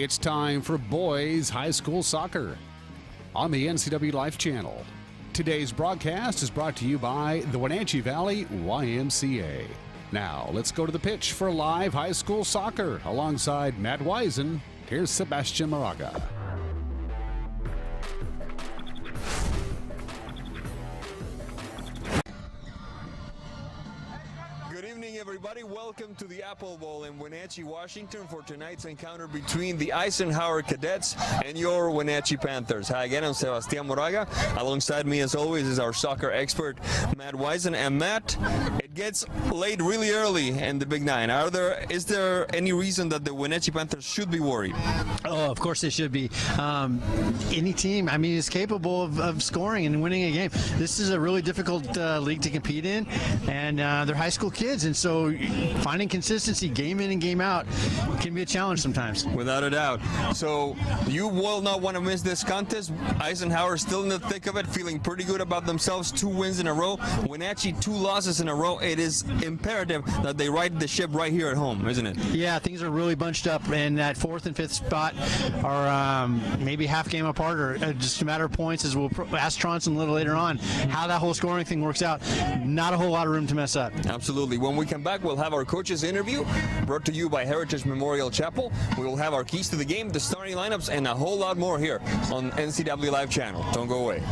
It's time for boys high school soccer on the NCW Life channel. Today's broadcast is brought to you by the Wenatchee Valley YMCA. Now, let's go to the pitch for live high school soccer. Alongside Matt Wisen, here's Sebastian Moraga. Good evening, everybody. Welcome to the Apple Bowl in Wenatchee, Washington for tonight's encounter between the Eisenhower Cadets and your Wenatchee Panthers. Hi again, I'm Sebastian Moraga. Alongside me, as always, is our soccer expert, Matt Wisen. And Matt, it gets late really early in the Big Nine. Is there any reason that the Wenatchee Panthers should be worried? Oh, of course they should be. Any team, is capable of scoring and winning a game. This is a really difficult league to compete in, and they're high school kids, and so finding consistency game in and game out can be a challenge sometimes. Without a doubt. So you will not want to miss this contest. Eisenhower still in the thick of it, feeling pretty good about themselves. 2 wins in a row. Wenatchee 2 losses in a row. It is imperative that they right the ship right here at home, isn't it? Yeah, things are really bunched up, and that 4th and 5th spot are maybe half game apart, or just a matter of points, as we'll ask Tronson a little later on how that whole scoring thing works out. Not a whole lot of room to mess up. Absolutely. When we come back, we'll have our coaches interview brought to you by Heritage Memorial Chapel. We will have our keys to the game, the starting lineups, and a whole lot more here on NCW Live channel. Don't go away.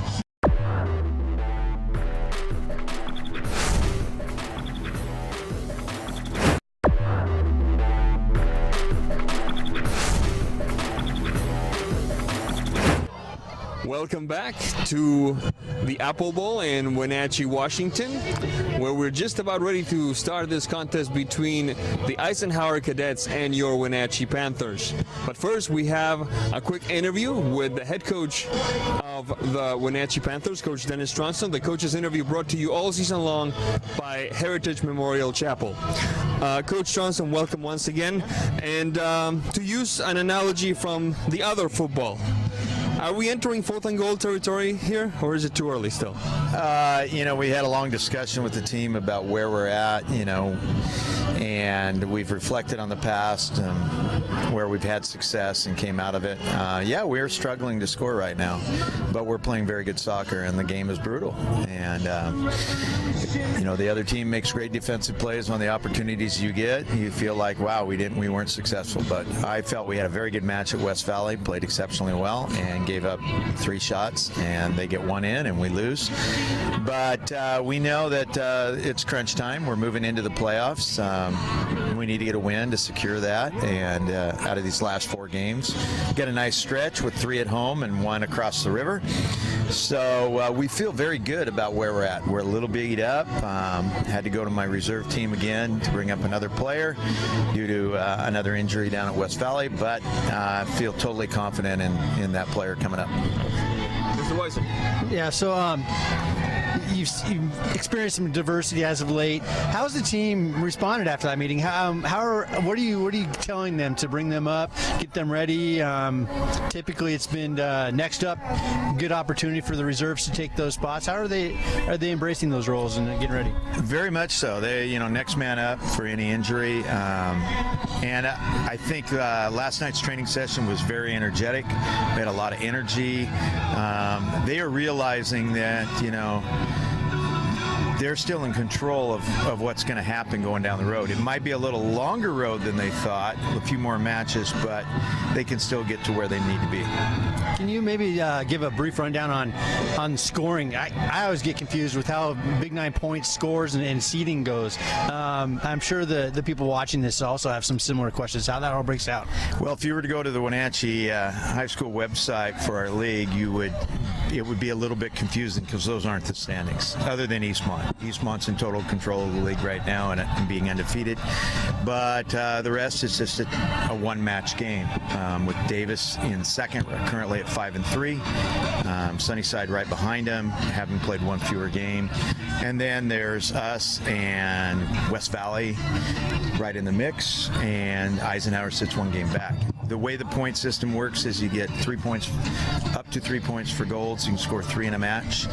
Welcome back to the Apple Bowl in Wenatchee, Washington, where we're just about ready to start this contest between the Eisenhower Cadets and your Wenatchee Panthers. But first, we have a quick interview with the head coach of the Wenatchee Panthers, Coach Dennis Tronson. The coach's interview brought to you all season long by Heritage Memorial Chapel. Coach Tronson, welcome once again. And to use an analogy from the other football, are we entering 4th and goal territory here, or is it too early still? We had a long discussion with the team about where we're at, and we've reflected on the past, where we've had success and came out of it. We're struggling to score right now, but we're playing very good soccer, and the game is brutal. And, the other team makes great defensive plays on the opportunities you get. You feel like, wow, we weren't successful. But I felt we had a very good match at West Valley, played exceptionally well, and gave up 3 shots, and they get 1 in, and we lose. But we know that it's crunch time. We're moving into the playoffs. We need to get a win to secure that. And out of these last 4 games, get a nice stretch with 3 at home and 1 across the river. So we feel very good about where we're at. We're a little beat up. Had to go to my reserve team again to bring up another player due to another injury down at West Valley, but I feel totally confident in that player coming up. Mr. Weiser. Yeah, so you've experienced some diversity as of late. How has the team responded after that meeting? What are you telling them to bring them up, get them ready? Typically, it's been next up, good opportunity for the reserves to take those spots. How are they embracing those roles and getting ready? Very much so. They, next man up for any injury. And I think last night's training session was very energetic. We had a lot of energy. They are realizing that, they're still in control of what's going to happen going down the road. It might be a little longer road than they thought, a few more matches, but they can still get to where they need to be. Can you maybe give a brief rundown on scoring? I always get confused with how Big 9 points scores and seeding goes. I'm sure the people watching this also have some similar questions, how that all breaks out. Well, if you were to go to the Wenatchee High School website for our league, it would be a little bit confusing because those aren't the standings, other than Eastmont. Eastmont's in total control of the league right now and being undefeated. But the rest is just a one-match game with Davis in second, currently at 5-3. Sunnyside right behind them, having played 1 fewer game. And then there's us and West Valley right in the mix, and Eisenhower sits 1 game back. the way the point system works is you get 3 points, up to 3 points for gold, so you can score 3 in a match.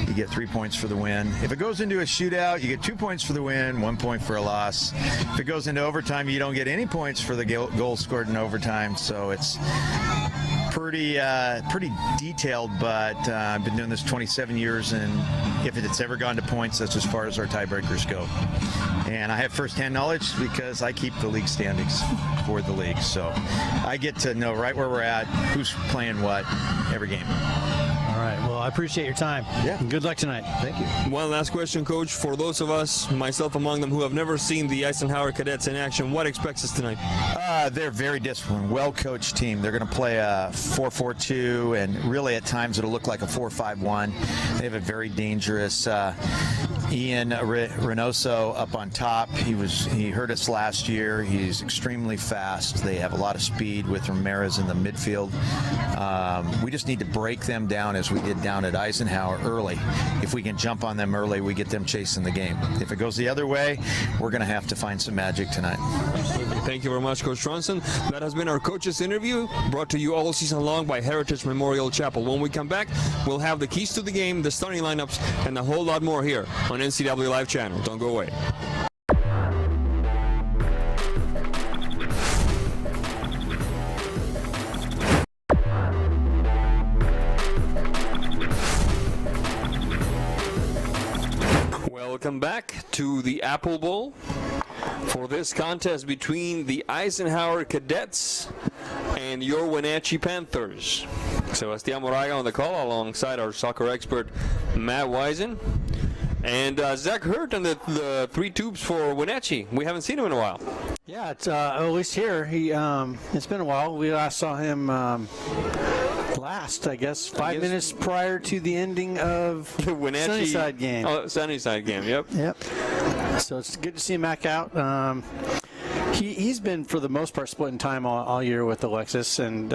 You get 3 points for the win. If it goes into a shootout, you get 2 points for the win, 1 point for a loss. If it goes into overtime, you don't get any points for the goal scored in overtime. So it's pretty detailed, but I've been doing this 27 years, and if it's ever gone to points, that's as far as our tiebreakers go. And I have firsthand knowledge because I keep the league standings for the league, so I get to know right where we're at, who's playing what, every game. All right. Well, I appreciate your time. Yeah. And good luck tonight. Thank you. One last question, Coach. For those of us, myself among them, who have never seen the Eisenhower Cadets in action, what expects us tonight? They're very disciplined, well-coached team. They're going to play a 4-4-2, and really at times it'll look like a 4-5-1. They have a very dangerous Ian Reynoso up on top. He hurt us last year. He's extremely fast. They have a lot of speed with Ramirez in the midfield. We just need to break them down as we did down at Eisenhower early. If we can jump on them early, we get them chasing the game. If it goes the other way, we're going to have to find some magic tonight. Thank you very much, Coach Tronson. That has been our coaches interview, brought to you all season long by Heritage Memorial Chapel. When we come back, we'll have the keys to the game, the starting lineups, and a whole lot more here on NCW Live Channel. Don't go away. Welcome back to the Apple Bowl for this contest between the Eisenhower Cadets and your Wenatchee Panthers. Sebastián Moraga on the call alongside our soccer expert Matt Wisen. And Zach Hurt on the 3 tubes for Wenatchee. We haven't seen him in a while. Yeah, it's at least here. It's been a while. We last saw him last, I guess, 5 minutes prior to the ending of the Wenatchee Sunnyside game. Oh, Sunnyside game, yep. Yep. So it's good to see him back out. He's been, for the most part, splitting time all year with Alexis, and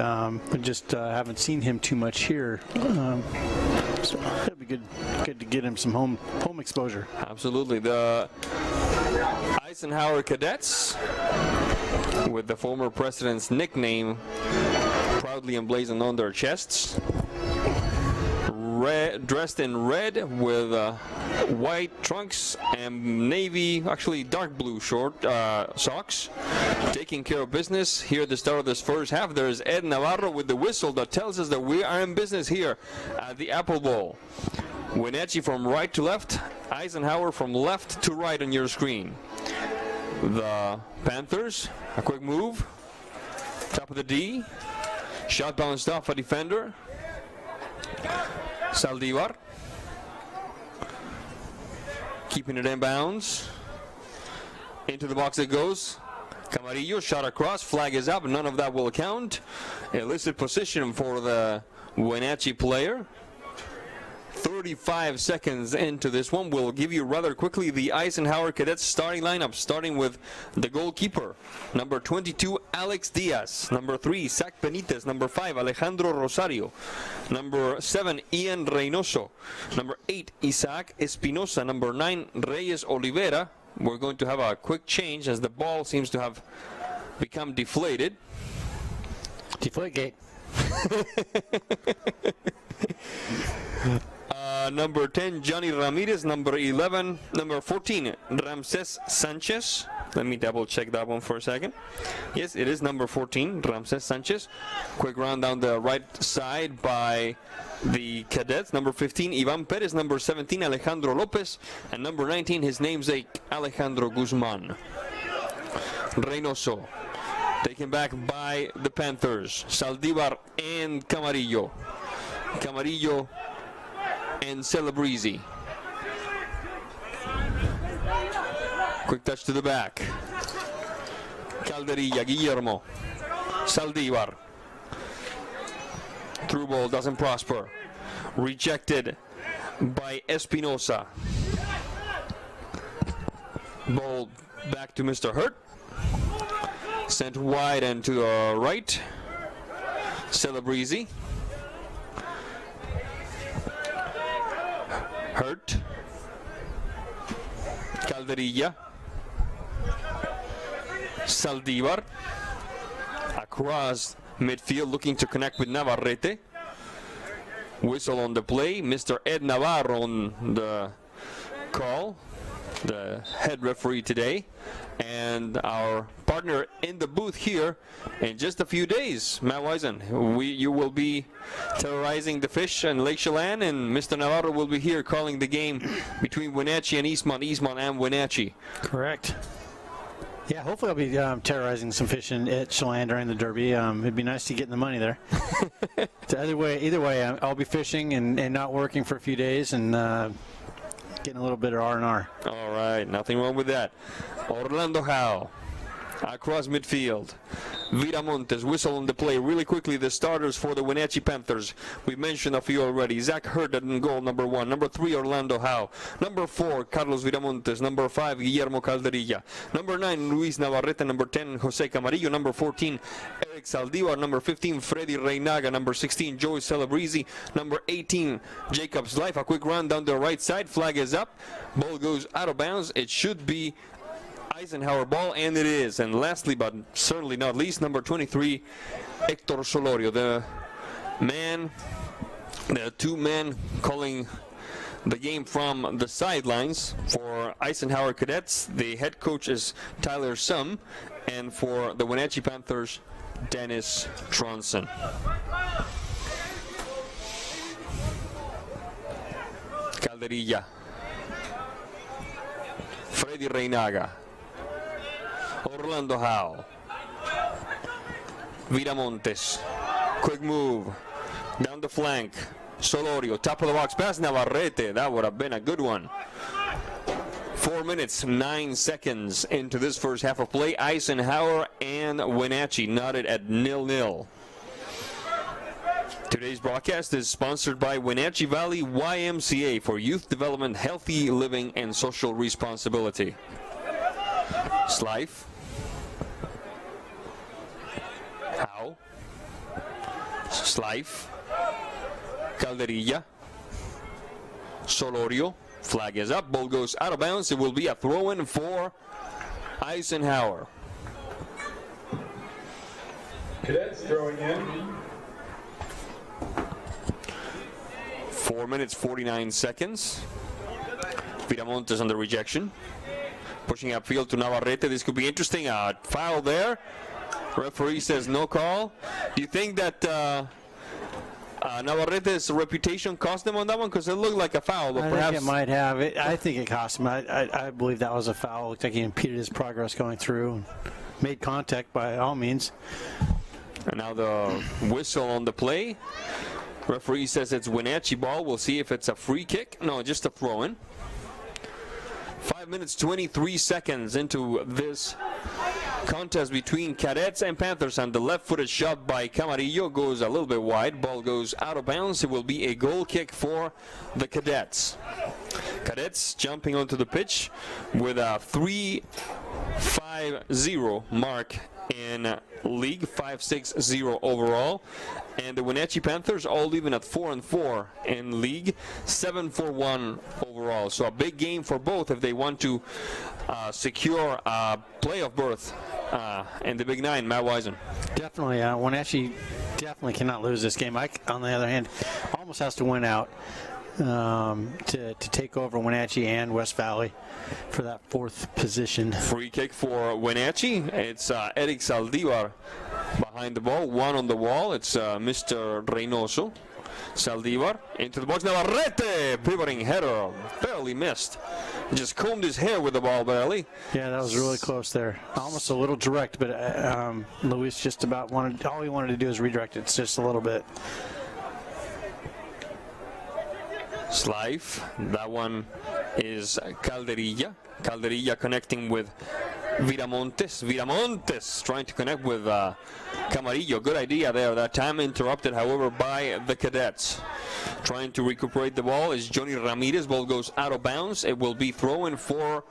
we just haven't seen him too much here. So it'll be good to get him some home exposure. Absolutely. The Eisenhower Cadets, with the former president's nickname proudly emblazoned on their chests, dressed in red with white trunks and navy, actually dark blue short socks, taking care of business here at the start of this first half. There's Ed Navarro with the whistle that tells us that we are in business here at the Apple Bowl. Wenatchee from right to left, Eisenhower from left to right on your screen. The Panthers, a quick move, top of the D, shot bounced off a defender. Saldivar keeping it in bounds. Into the box it goes. Camarillo shot across, flag is up, none of that will count. Illicit position for the Wenatchee player. 35 seconds into this one. We'll give you rather quickly the Eisenhower Cadets starting lineup, starting with the goalkeeper. Number 22, Alex Diaz. Number 3, Zach Benitez. Number 5, Alejandro Rosario. Number 7, Ian Reynoso. Number 8, Isaac Espinosa. Number 9, Reyes Oliveira. We're going to have a quick change as the ball seems to have become deflated. Deflategate. Number 10, Johnny Ramirez. Number 14, Ramses Sanchez. Let me double check that one for a second. Yes, it is number 14, Ramses Sanchez. Quick run down the right side by the Cadets. Number 15, Ivan Perez. Number 17, Alejandro Lopez. And number 19, his namesake, Alejandro Guzman. Reynoso taken back by the Panthers. Saldivar and Camarillo. Camarillo and Celebrezzi. Quick touch to the back. Calderilla, Guillermo. Saldivar. Through ball doesn't prosper. Rejected by Espinosa. Ball back to Mr. Hurt. Sent wide and to the right. Celebrezzi. Hurt. Calderilla. Saldivar. across midfield, looking to connect with Navarrete. Whistle on the play. Mr. Ed Navarro on the call, the head referee today. And our partner in the booth here in just a few days, Matt Wisen. You will be terrorizing the fish in Lake Chelan, and Mr. Navarro will be here calling the game between Wenatchee and Eastmont and Wenatchee. Correct. Yeah, hopefully I'll be terrorizing some fish at Chelan during the Derby. It'd be nice to get in the money there. So either way, I'll be fishing and not working for a few days and getting a little bit of R&R. All right, nothing wrong with that. Orlando Howe across midfield. Viramontes, whistle on the play. Really quickly, the starters for the Wenatchee Panthers. We mentioned a few already. Zach Hurd in goal, number 1. Number 3, Orlando Howe. Number 4, Carlos Viramontes. Number 5, Guillermo Calderilla. Number 9, Luis Navarrete. Number 10, Jose Camarillo. Number 14, Eric Saldivar. Number 15, Freddy Reynaga. Number 16, Joey Celebrezzi. Number 18, Jacob's Life. A quick run down the right side. Flag is up. Ball goes out of bounds. It should be Eisenhower ball, and it is. And lastly, but certainly not least, number 23, Hector Solorio, the two men calling the game from the sidelines. For Eisenhower Cadets, the head coach is Tyler Sum, and for the Wenatchee Panthers, Dennis Tronson. Calderilla, Freddy Reynaga, Orlando Howe, Viramontes, quick move, down the flank, Solorio, top of the box pass, Navarrete, that would have been a good one. 4 minutes, 9 seconds into this first half of play. Eisenhower and Wenatchee knotted at 0-0. Today's broadcast is sponsored by Wenatchee Valley YMCA for youth development, healthy living, and social responsibility. Slife. Howe. Slife. Calderilla. Solorio. Flag is up. Ball goes out of bounds. It will be a throw-in for Eisenhower. Cadets throwing in. 4 minutes, 49 seconds. Viramontes on the rejection. Pushing upfield to Navarrete. This could be interesting. A foul there. Referee says no call. Do you think that Navarrete's reputation cost him on that one? Because it looked like a foul, but perhaps think it might have. I think it cost him. I believe that was a foul. It looked like he impeded his progress going through and made contact by all means. And now the whistle on the play. Referee says it's Wenatchee ball. We'll see if it's a free kick. No, just a throw-in. 5 minutes, 23 seconds into this contest between Cadets and Panthers, and the left-footed shot by Camarillo goes a little bit wide. Ball goes out of bounds. It will be a goal kick for the Cadets. Cadets jumping onto the pitch with a 3-5-0 mark in league, 5-6-0 overall, and the Wenatchee Panthers all even at 4-4 in league, 7-4-1 overall. So a big game for both if they want to secure a playoff berth in the Big Nine. Matt Wisen. Definitely, Wenatchee definitely cannot lose this game. Ike, on the other hand, almost has to win out to take over Wenatchee and West Valley for that 4th position. Free kick for Wenatchee. It's Eric Saldivar behind the ball, one on the wall. It's Mr. Reynoso. Saldivar into the box. Navarrete, pivoting header, barely missed. He just combed his hair with the ball barely. Yeah, that was really close there. Almost a little direct, but Luis just about wanted, all he wanted to do is redirect it just a little bit. Slife, that one is Calderilla. Calderilla connecting with Viramontes. Viramontes trying to connect with Camarillo. Good idea there. That time interrupted, however, by the Cadets. Trying to recuperate the ball is Johnny Ramirez. Ball goes out of bounds. It will be thrown for...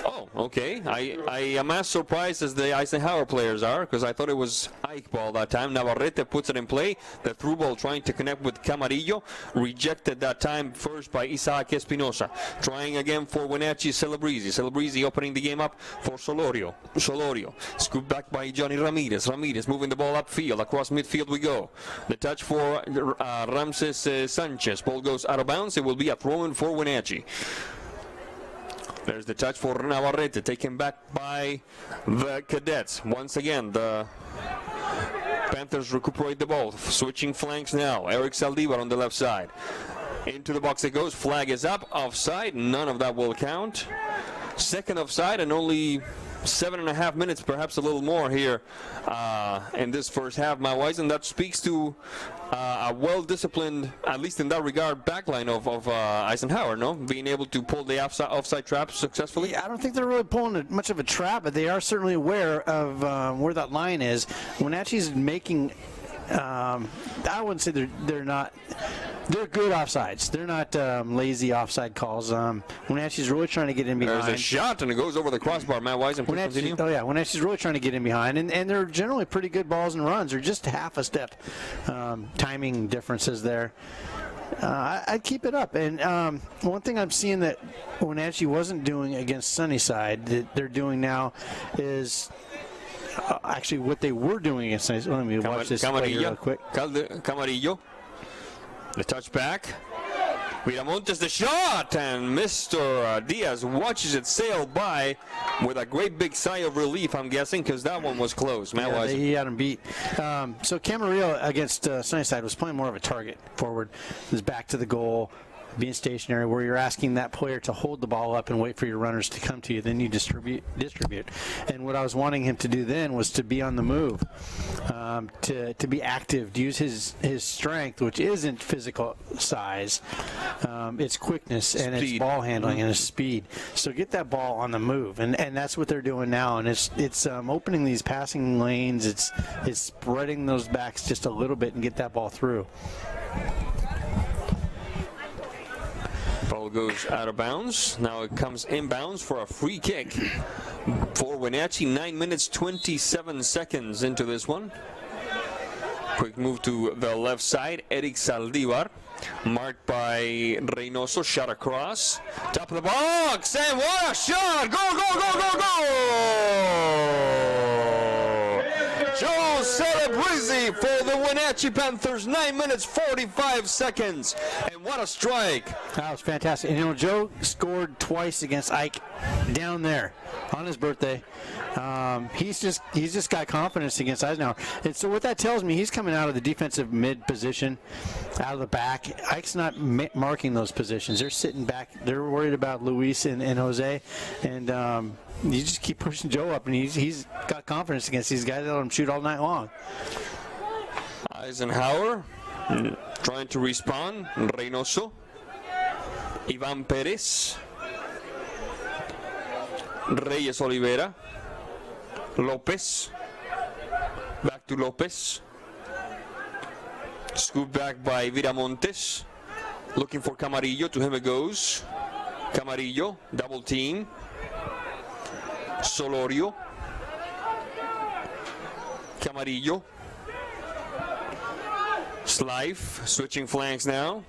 Oh, Okay. I am as surprised as the Eisenhower players are, because I thought it was IKE ball that time. Navarrete puts it in play. The through ball trying to connect with Camarillo. Rejected that time first by Isaac Espinosa. Trying again for Wenatchee Celebrezzi. Celebrezzi opening the game up for Solorio. Solorio. Scooped back by Johnny Ramirez. Ramirez moving the ball upfield. Across midfield we go. The touch for Ramses Sanchez. Ball goes out of bounds. It will be a throw-in for Wenatchee. There's the touch for Navarrete, taken back by the Cadets. Once again, the Panthers recuperate the ball. Switching flanks now. Eric Saldivar on the left side. Into the box it goes. Flag is up. Offside. None of that will count. Second offside, and only 7.5 minutes, perhaps a little more here in this first half, Matt Wise, and that speaks to a well-disciplined, at least in that regard, backline of Eisenhower, no? Being able to pull the offside trap successfully? Yeah, I don't think they're really pulling much of a trap, but they are certainly aware of where that line is. Wenatchee's making, I wouldn't say they're not. They're good offsides. They're not lazy offside calls. Wenatchee's really trying to get in behind. There's a shot, and it goes over the crossbar. Matt Wisen, please continue. Oh, yeah. Wenatchee's really trying to get in behind, and they're generally pretty good balls and runs. They're just half a step timing differences there. I'd keep it up. And one thing I'm seeing that Wenatchee wasn't doing against Sunnyside that they're doing now is actually what they were doing against Sunnyside. Let me watch this play here real quick. Camarillo. The touch back. Viramontes the shot, and Mr. Diaz watches it sail by with a great big sigh of relief, I'm guessing, because that one was close. Matt He had him beat. So Camarillo against Sunnyside was playing more of a target forward. He was back to the goal, being stationary, where you're asking that player to hold the ball up and wait for your runners to come to you. Then you distribute. And what I was wanting him to do then was to be on the move, to be active, to use his strength, which isn't physical size. It's quickness and it's ball handling and it's speed. So get that ball on the move, and that's what they're doing now. And it's opening these passing lanes. It's spreading those backs just a little bit and get that ball through. Ball goes out of bounds. Now it comes inbounds for a free kick for Wenatchee. 9 minutes, 27 seconds into this one. Quick move to the left side. Eric Saldivar, marked by Reynoso. Shot across. Top of the box. And what a shot! Goal, goal, goal, goal, goal! Joe Celebrezzi for the Wenatchee Panthers. 9 minutes, 45 seconds. And what a strike. That was fantastic. And, Joe scored twice against IKE down there on his birthday. He's just got confidence against Eisenhower. And so what that tells me, he's coming out of the defensive mid position, out of the back. IKE's not marking those positions. They're sitting back. They're worried about Luis and Jose. And you just keep pushing Joe up, and he's got confidence against these guys. They'll let him shoot all night long. Eisenhower trying to respond. Reynoso. Ivan Perez. Reyes Oliveira. Lopez. Back to Lopez. Scoop back by Viramontes. Looking for Camarillo. To him it goes. Camarillo. Double team. Solorio. Camarillo. Slife. Switching flanks now.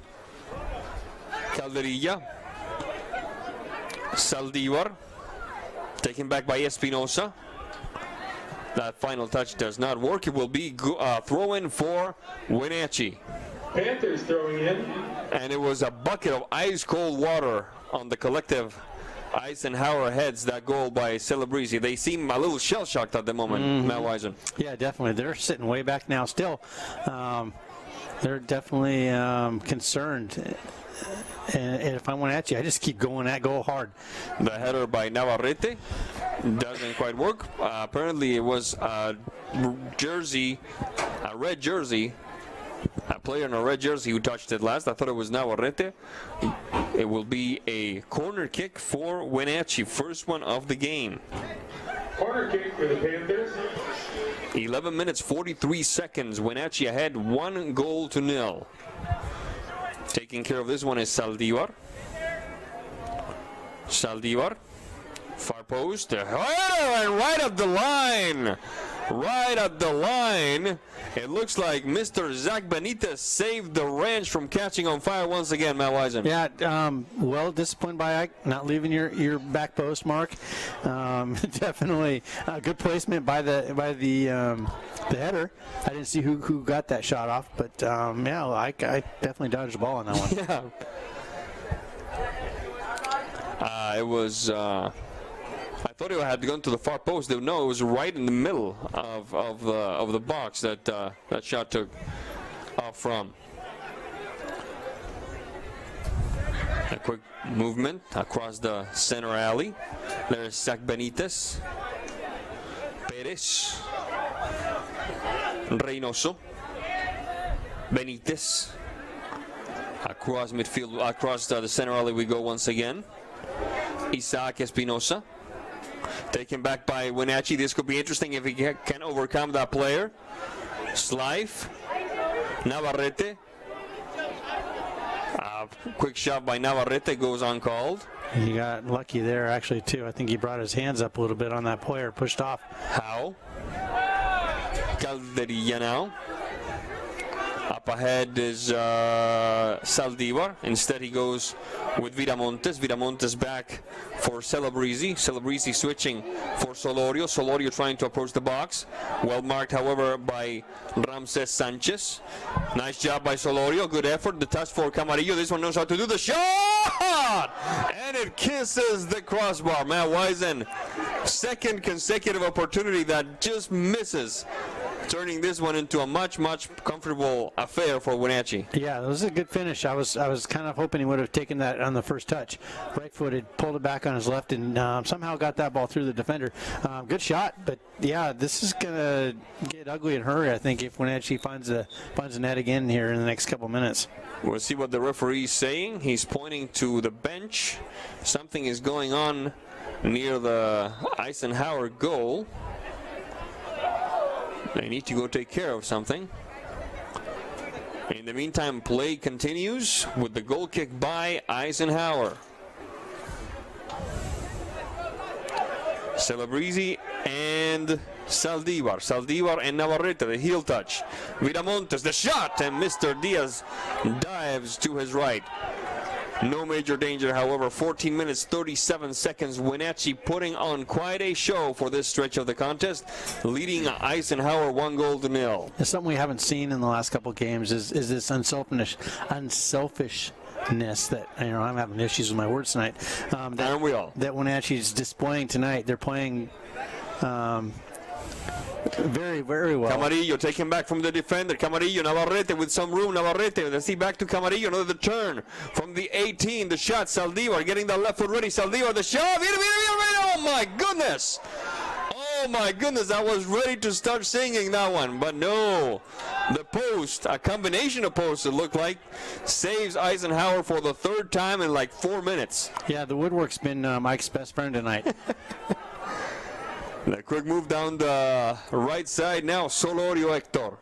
Calderilla. Saldivar. Taken back by Espinosa. That final touch does not work. It will be throw-in for Wenatchee. Panthers throwing in. And it was a bucket of ice-cold water on the collective Eisenhower heads, that goal by Celebrezzi. They seem a little shell-shocked at the moment, Matt Wisen. Yeah, definitely. They're sitting way back now still. They're definitely concerned. And if I Wenatchee, I just keep going at goal hard. The header by Navarrete doesn't quite work. Apparently it was a red jersey, a player in a red jersey who touched it last. I thought it was Navarrete. It will be a corner kick for Wenatchee, first one of the game. Corner kick for the Panthers. 11 minutes, 43 seconds. Wenatchee ahead, 1-0. Taking care of this one is Saldivar. Saldivar, far Far post. And right up the line. Right up the line. It looks like Mr. Zach Benitez saved the ranch from catching on fire once again, Matt Wisen. Yeah, well disciplined by Ike, not leaving your back post, Mark. Definitely a good placement by the header. I didn't see who got that shot off, but yeah, Ike definitely dodged the ball on that one. Yeah. It was. I thought it had gone to the far post. No, it was right in the middle of the box that that shot took off from. A quick movement across the center alley. There's Zach Benitez, Perez, Reynoso, Benitez. Across midfield, across the center alley we go once again. Isaac Espinosa. Taken back by Wenatchee. This could be interesting if he can overcome that player. Slife. Navarrete. Quick shot by Navarrete goes uncalled. He got lucky there, actually, too. I think he brought his hands up a little bit on that player, pushed off. How? Calderilla now. Up ahead is Saldivar. Instead, he goes with Viramontes. Viramontes back for Celebrezzi. Celebrezzi switching for Solorio. Solorio trying to approach the box. Well marked, however, by Ramses Sanchez. Nice job by Solorio. Good effort. The touch for Camarillo. This one knows how to do the shot! And it kisses the crossbar. Matt Wisen, second consecutive opportunity that just misses, turning this one into a much comfortable affair for Wenatchee. Yeah, it was a good finish. I was kind of hoping he would have taken that on the first touch. Right-footed, pulled it back on his left, and somehow got that ball through the defender. Good shot, but yeah, this is gonna get ugly in a hurry, I think, if Wenatchee finds a net again here in the next couple minutes. We'll see what the referee is saying. He's pointing to the bench. Something is going on near the Eisenhower goal. They need to go take care of something. In the meantime, play continues with the goal kick by Eisenhower. Celebrezzi and Saldivar. Saldivar and Navarrete, the heel touch. Viramontes, the shot, and Mr. Diaz dives to his right. No major danger, however. 14 minutes, 37 seconds. Wenatchee putting on quite a show for this stretch of the contest, leading Eisenhower 1-0. It's something we haven't seen in the last couple of games is this unselfishness that, I'm having issues with my words tonight. Aren't we all? That Wenatchee's displaying tonight. They're playing very, very well. Camarillo taken back from the defender. Camarillo, Navarrete with some room. Navarrete, let's see, back to Camarillo. Another turn from the 18. The shot, Saldivar getting the left foot ready. Saldivar, the shot. Oh my goodness. Oh my goodness, I was ready to start singing that one, but no. The post, a combination of posts, it looked like, saves Eisenhower for the third time in like 4 minutes. Yeah, the woodwork's been Mike's best friend tonight. A quick move down the right side now. Solorio Hector.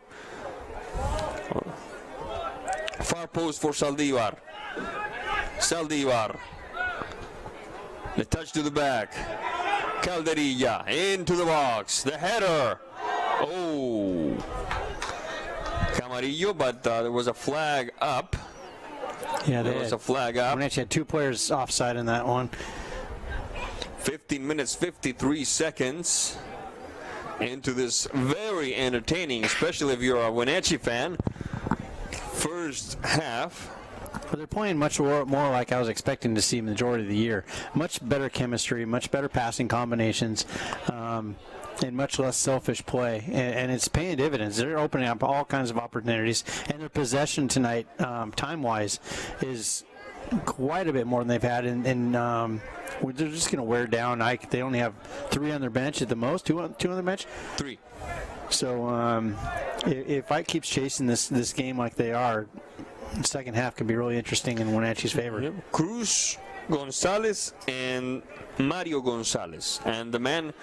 Far post for Saldivar. Saldivar. The touch to the back. Calderilla into the box. The header. Oh. Camarillo, but there was a flag up. Yeah, there was a flag up. We actually had two players offside in that one. 15 minutes, 53 seconds into this very entertaining, especially if you're a Wenatchee fan, first half. Well, they're playing much more like I was expecting to see majority of the year. Much better chemistry, much better passing combinations, and much less selfish play. And it's paying dividends. They're opening up all kinds of opportunities. And their possession tonight, time-wise, is quite a bit more than they've had. And they're just going to wear down Ike. They only have 3 on their bench at the most. Two on their bench? 3. So if Ike keeps chasing this game like they are, the second half could be really interesting in Wenatchee's favor. Yep. Cruz, Gonzalez, and Mario Gonzalez. And the man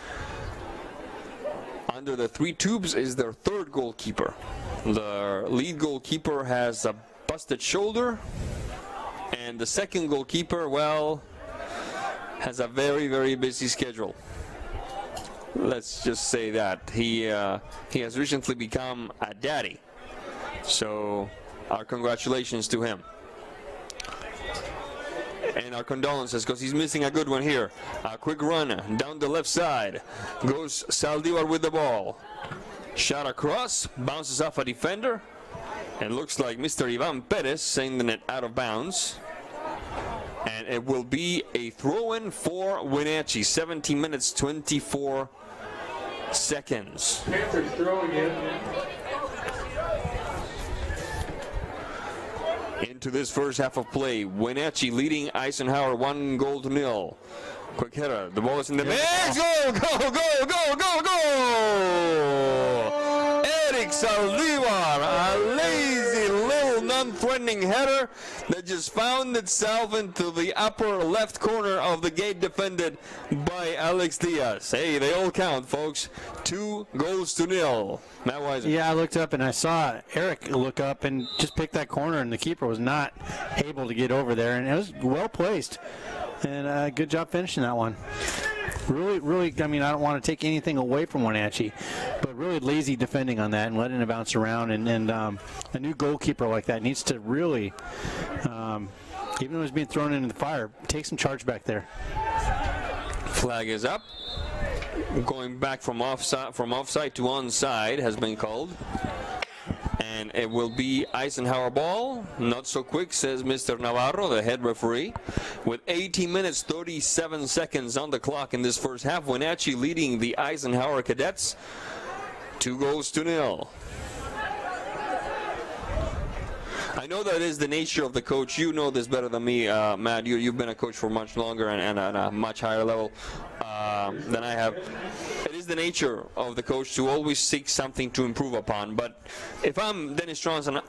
under the 3 tubes is their third goalkeeper. The lead goalkeeper has a busted shoulder. And the second goalkeeper, well, has a very, very busy schedule. Let's just say that. He has recently become a daddy. So our congratulations to him. And our condolences, because he's missing a good one here. A quick run down the left side. Goes Saldívar with the ball. Shot across, bounces off a defender. And looks like Mr. Ivan Perez sending it out of bounds. And it will be a throw-in for Wenatchee. 17 minutes, 24 seconds. Panthers throwing in. Into this first half of play, Wenatchee leading Eisenhower 1-0. Quick header, the ball is in the mix. Go, go, go, go, go, go! Eric Saldívar, a lazy little non-threatening header that just found itself into the upper left corner of the gate defended by Alex Diaz. Hey, they all count, folks. 2-0. Matt Weiser. Yeah, I looked up and I saw Eric look up and just pick that corner, and the keeper was not able to get over there, and it was well placed. And good job finishing that one. Really, really, I mean, I don't want to take anything away from Wenatchee, but really lazy defending on that and letting it bounce around. And a new goalkeeper like that needs to really, even though he's being thrown into the fire, take some charge back there. Flag is up. Going back from offside to onside has been called. And it will be Eisenhower ball. Not so quick, says Mr. Navarro, the head referee. With 18 minutes, 37 seconds on the clock in this first half. Wenatchee leading the Eisenhower Cadets 2-0. I know that is the nature of the coach. You know this better than me, Matt. You've been a coach for much longer and at a much higher level than I have. It is the nature of the coach to always seek something to improve upon. But if I'm Dennis Stronson,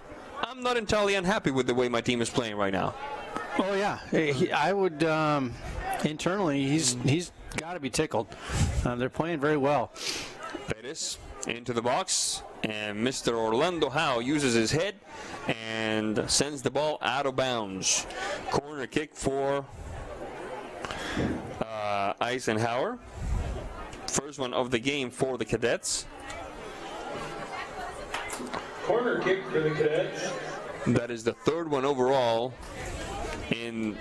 I'm not entirely unhappy with the way my team is playing right now. Oh yeah, I would. Internally, he's got to be tickled. They're playing very well. Perez into the box, and Mr. Orlando Howe uses his head and sends the ball out of bounds. Corner kick for Eisenhower. First one of the game for the Cadets. Corner kick for the Cadets. That is the third one overall in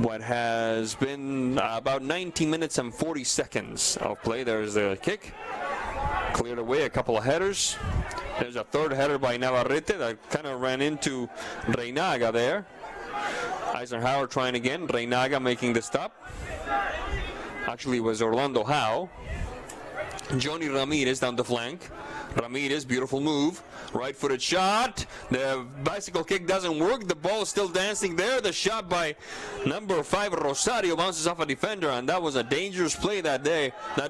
what has been about 19 minutes and 40 seconds of play. There's the kick. Cleared away, a couple of headers. There's a third header by Navarrete that kind of ran into Reinaga there. Eisenhower trying again. Reinaga making the stop. Actually, it was Orlando Howe. Johnny Ramirez down the flank. Ramirez, beautiful move. Right-footed shot. The bicycle kick doesn't work. The ball is still dancing there. The shot by number 5, Rosario, bounces off a defender, and that was a dangerous play that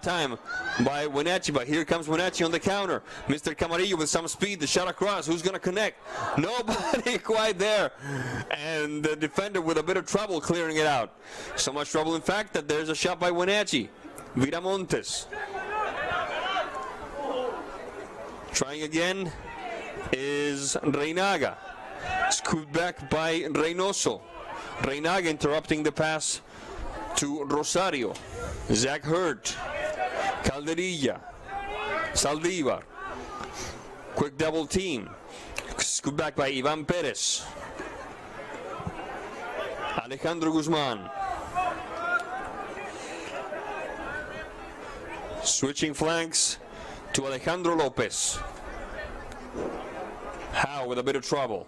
time by Wenatchee. But here comes Wenatchee on the counter. Mr. Camarillo with some speed. The shot across. Who's going to connect? Nobody quite there. And the defender with a bit of trouble clearing it out. So much trouble, in fact, that there's a shot by Wenatchee. Viramontes. Trying again is Reinaga. Scooped back by Reynoso. Reinaga interrupting the pass to Rosario. Zach Hurt. Calderilla. Saldívar. Quick double team. Scooped back by Ivan Perez. Alejandro Guzman. Switching flanks to Alejandro Lopez. Howe with a bit of trouble.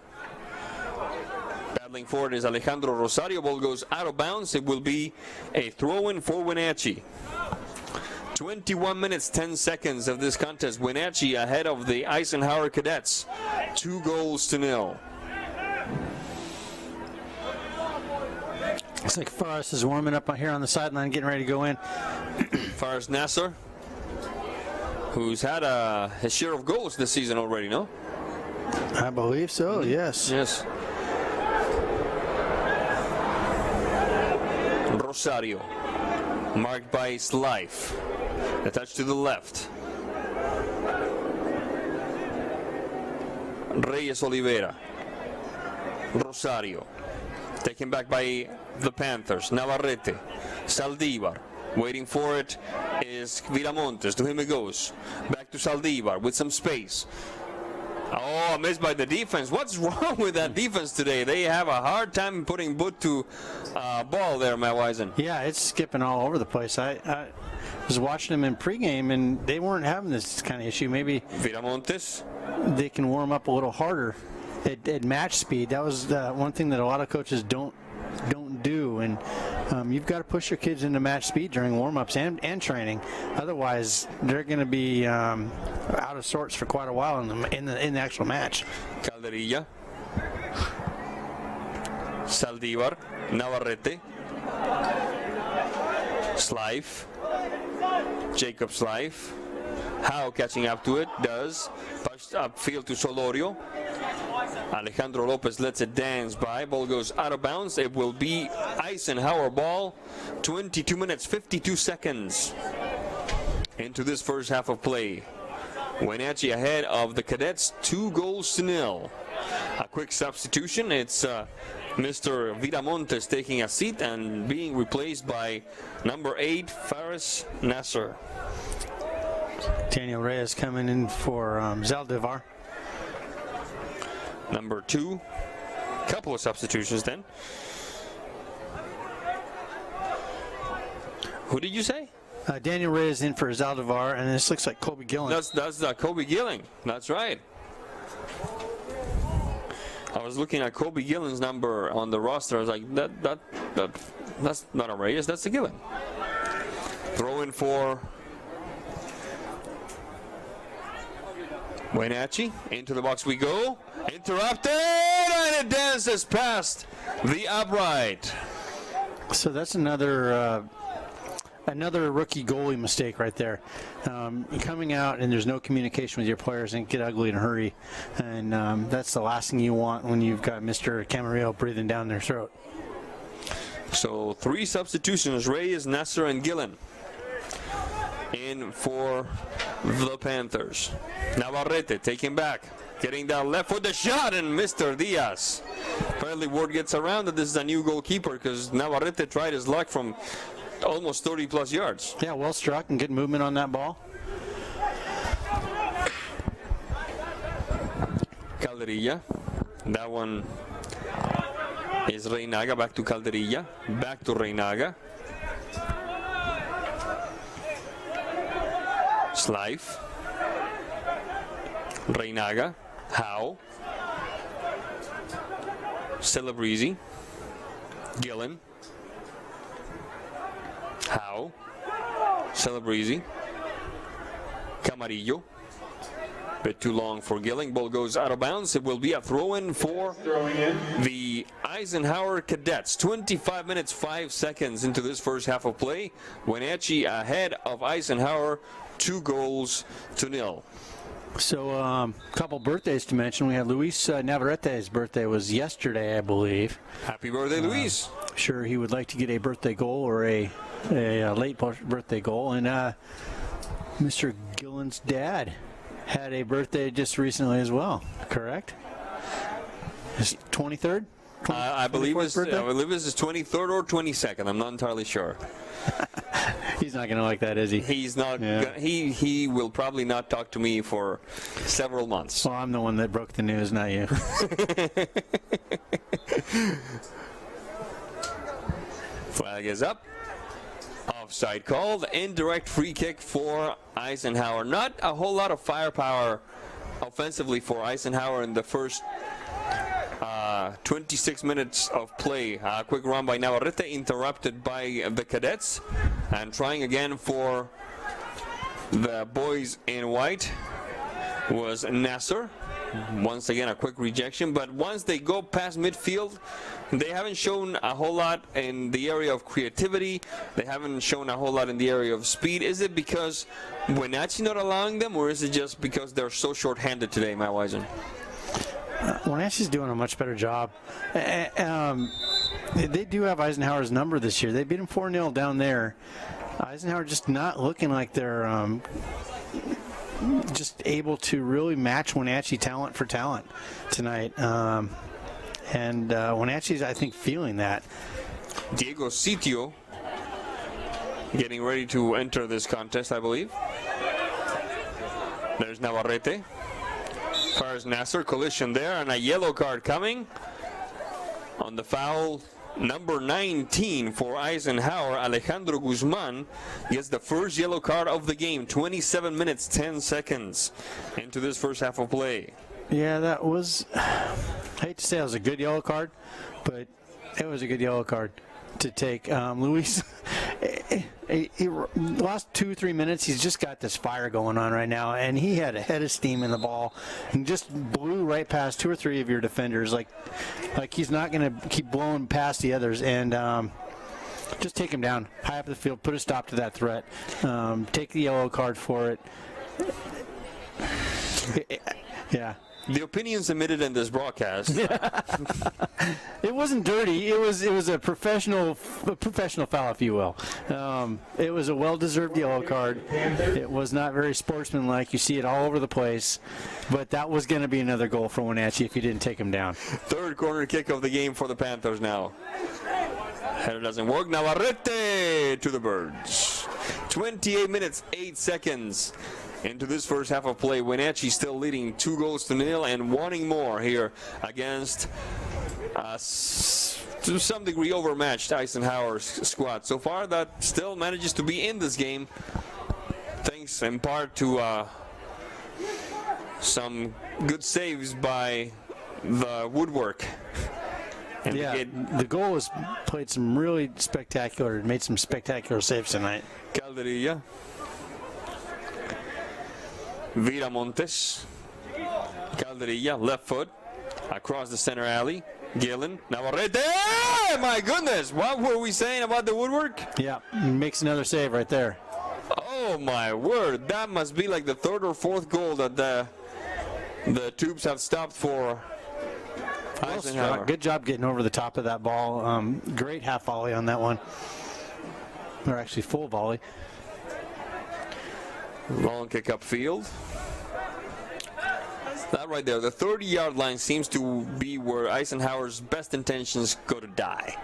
Battling forward is Alejandro Rosario. Ball goes out of bounds. It will be a throw-in for Wenatchee. 21 minutes, 10 seconds of this contest. Wenatchee ahead of the Eisenhower Cadets. 2-0. Looks like Forrest is warming up here on the sideline, getting ready to go in. Faris Nasser, who's had his share of goals this season already, no? I believe so, yes. Yes. Rosario, marked by Slife. A touch to the left. Reyes Oliveira. Rosario. Taken back by the Panthers. Navarrete. Saldívar. Waiting for it is Viramontes. To him it goes. Back to Saldívar with some space. Oh, missed by the defense. What's wrong with that defense today? They have a hard time putting boot to ball there, Matt Wisen. Yeah, it's skipping all over the place. I was watching them in pregame, and they weren't having this kind of issue. Maybe Viramontes. they can warm up a little harder at match speed. That was one thing that a lot of coaches don't do, and you've got to push your kids into match speed during warm-ups and training. Otherwise, they're going to be out of sorts for quite a while in the actual match. Calderilla. Saldívar. Navarrete. Slife. Jacob Slife. Howe catching up to it. Does. Pushed upfield to Solorio. Alejandro Lopez lets it dance by. Ball goes out of bounds. It will be Eisenhower ball. 22 minutes, 52 seconds into this first half of play. Wenatchee ahead of the Cadets, 2-0. A quick substitution. It's Mr. Viramontes taking a seat and being replaced by number 8, Faris Nasser. Daniel Reyes coming in for Zaldivar. Number 2. Couple of substitutions then. Who did you say? Daniel Reyes in for Zaldivar, and this looks like Kobe Gillen. That's Kobe Gilling. That's right. I was looking at Kobe Gillen's number on the roster. I was like, that's not a Reyes. That's a Gillen. Throw in for Wenatchee. Into the box we go. Interrupted, and it dances past the upright. So that's another rookie goalie mistake right there. Coming out and there's no communication with your players and get ugly in a hurry, and that's the last thing you want when you've got Mr. Camarillo breathing down their throat. So 3 substitutions: Reyes, Nasser, and Gillen in for the Panthers. Navarrete taking back, getting that left foot, the shot, and Mr. Diaz. Apparently word gets around that this is a new goalkeeper because Navarrete tried his luck from almost 30 plus yards. Yeah, well struck and good movement on that ball. Calderilla. That one is Reynaga. Back to Calderilla. Back to Reynaga. Slife. Reynaga. Howe. Celebrezzi. Gillen. Howe. Celebrezzi. Camarillo. Bit too long for Gilling. Ball goes out of bounds. It will be a throw-in for the Eisenhower Cadets. 25 minutes, 5 seconds into this first half of play. Wenatchee ahead of Eisenhower, 2-0. So a couple birthdays to mention. We had Luis Navarrete's birthday was yesterday, I believe. Happy birthday, Luis. Sure he would like to get a birthday goal or a late birthday goal. And Mr. Gillen's dad had a birthday just recently as well, correct? His 23rd? I believe it's his 23rd or 22nd. I'm not entirely sure. He's not going to like that, is he? He's not. Yeah. He will probably not talk to me for several months. Well, I'm the one that broke the news, not you. Flag is up. Offside called. Indirect free kick for Eisenhower. Not a whole lot of firepower offensively for Eisenhower in the first 26 minutes of play. A quick run by Navarrete, interrupted by the Cadets. And trying again for the boys in white was Nasser. Once again, a quick rejection. But once they go past midfield, they haven't shown a whole lot in the area of creativity. They haven't shown a whole lot in the area of speed. Is it because Wenatchee not allowing them, or is it just because they're so short-handed today, Matt Wisen? Wenatchee's doing a much better job. They do have Eisenhower's number this year. They beat him 4-0 down there. Eisenhower just not looking like they're just able to really match Wenatchee talent for talent tonight. And Wenatchee's, I think, feeling that. Diego Sitio getting ready to enter this contest, I believe. There's Navarrete. Fires Nasser, collision there, and a yellow card coming on the foul. Number 19 for Eisenhower, Alejandro Guzman, gets the first yellow card of the game. 27 minutes, 10 seconds into this first half of play. Yeah, that was, I hate to say it was a good yellow card, but it was a good yellow card to take. Luis, he last 2-3 minutes, he's just got this fire going on right now, and he had a head of steam in the ball and just blew right past 2 or 3 of your defenders. Like he's not going to keep blowing past the others, and just take him down high up the field, put a stop to that threat, take the yellow card for it. Yeah. The opinions emitted in this broadcast. It wasn't dirty. It was a professional foul, if you will. It was a well-deserved yellow card. It was not very sportsmanlike. You see it all over the place. But that was going to be another goal for Wenatchee if you didn't take him down. Third corner kick of the game for the Panthers now. Header doesn't work. Navarrete to the Birds. 28 minutes, 8 seconds. Into this first half of play, Wenatchee still leading 2-0 and wanting more here against to some degree overmatched Eisenhower's squad. So far, that still manages to be in this game, thanks in part to some good saves by the woodwork. And the goal was played some really spectacular, made some spectacular saves tonight. Calderilla. Viramontes, Calderilla, left foot, across the center alley. Gillen, Navarrete, my goodness, what were we saying about the woodwork? Yeah, makes another save right there. Oh my word, that must be like the third or fourth goal that the Tubes have stopped for Eisenhower. Good job getting over the top of that ball. Great half volley on that one. Or actually full volley. Long kick upfield. That right there, the 30-yard line seems to be where Eisenhower's best intentions go to die.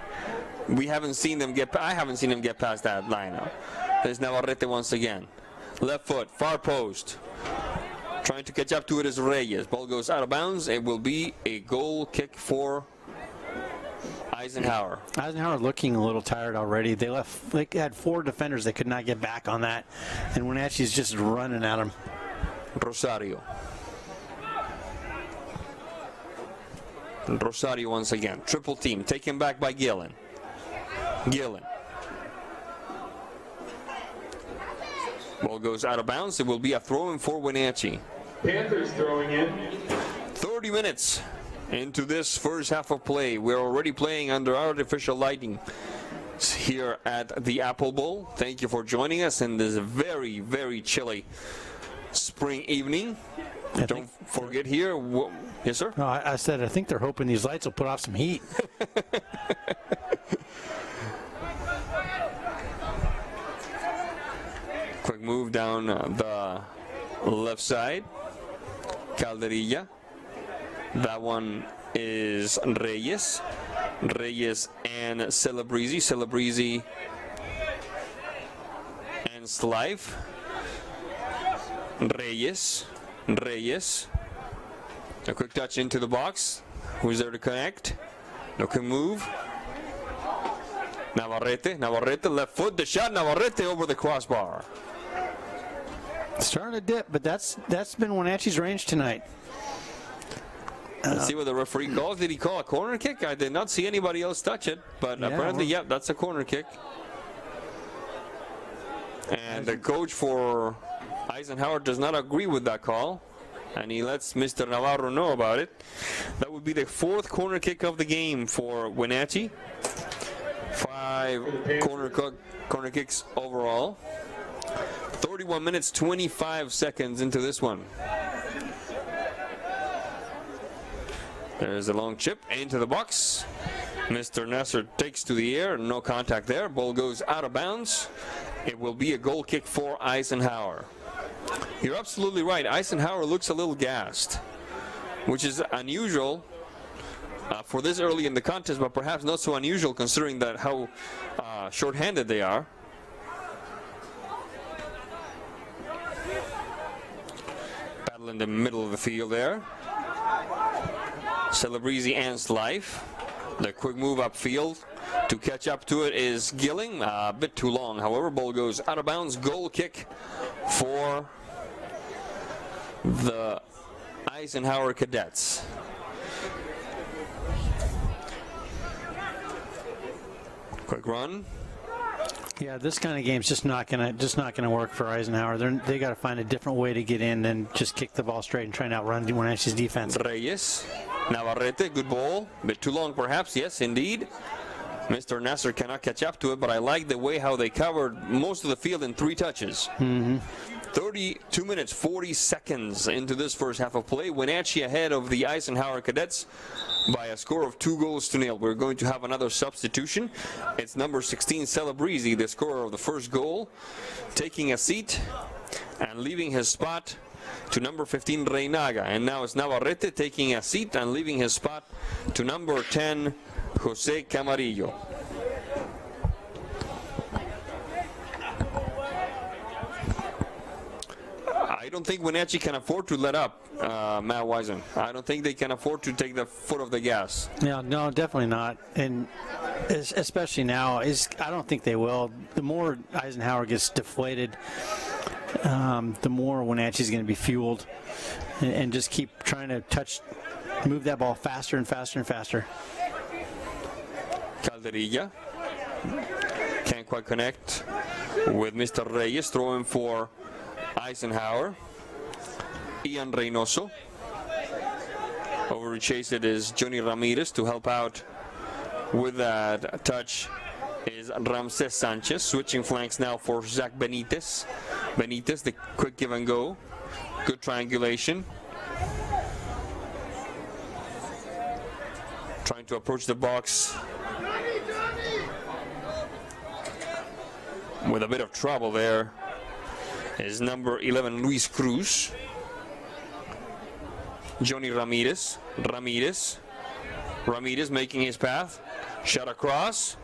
I haven't seen them get past that line now. There's Navarrete once again. Left foot, far post. Trying to catch up to it is Reyes. Ball goes out of bounds. It will be a goal kick for Eisenhower. Eisenhower looking a little tired already. They had 4 defenders that could not get back on that, and Wenatchee's just running at them. Rosario once again. Triple team. Taken back by Gillen. Ball goes out of bounds. It will be a throw-in for Wenatchee. Panthers throwing in. 30 minutes into this first half of play. We're already playing under artificial lighting here at the Apple Bowl. Thank you for joining us in this very, very chilly spring evening. Don't forget here. Yes, sir? No, I said I think they're hoping these lights will put off some heat. Quick move down the left side. Calderilla. That one is Reyes and Celebrezzi and Slive. Reyes. A quick touch into the box. Who's there to connect? Looking move. Navarrete, left foot, the shot, Navarrete over the crossbar. Starting to dip, but that's been Wenatchee's range tonight. Let's see what the referee calls. Did he call a corner kick? I did not see anybody else touch it, but apparently, that's a corner kick. And the coach for Eisenhower does not agree with that call, and he lets Mr. Navarro know about it. That would be the 4th corner kick of the game for Wenatchee. 5 corner kicks overall. 31 minutes, 25 seconds into this one. There's a long chip into the box. Mr. Nasser takes to the air. No contact there. Ball goes out of bounds. It will be a goal kick for Eisenhower. You're absolutely right. Eisenhower looks a little gassed, which is unusual for this early in the contest, but perhaps not so unusual considering that how short-handed they are. Battle in the middle of the field there. Celebrezzi ends life. The quick move upfield to catch up to it is Gilling, a bit too long. However, ball goes out of bounds. Goal kick for the Eisenhower Cadets. Quick run. Yeah, this kind of game's just not gonna work for Eisenhower. They got to find a different way to get in than just kick the ball straight and try and outrun Wenatchee's defense. Reyes, Navarrete, good ball, bit too long perhaps. Yes, indeed. Mr. Nasser cannot catch up to it, but I like the way how they covered most of the field in 3 touches. 32 minutes, 40 seconds into this first half of play. Wenatchee ahead of the Eisenhower Cadets by a score of 2-0. We're going to have another substitution. It's number 16, Celebrezzi, the scorer of the first goal, taking a seat and leaving his spot to number 15, Reynaga. And now it's Navarrete taking a seat and leaving his spot to number 10, Jose Camarillo. I don't think Wenatchee can afford to let up, Matt Wisen. I don't think they can afford to take the foot off the gas. Yeah, no, definitely not. And especially now, I don't think they will. The more Eisenhower gets deflated, the more Wenatchee's going to be fueled and just keep trying to move that ball faster and faster and faster. Calderilla can't quite connect with Mr. Reyes, throwing for Eisenhower. Ian Reynoso. Over chase it is Johnny Ramirez to help out with that touch is Ramses Sanchez. Switching flanks now for Zach Benitez. Benitez, the quick give and go. Good triangulation. Trying to approach the box with a bit of trouble there is number 11, Luis Cruz. Johnny Ramirez. Ramirez making his path. Shot across.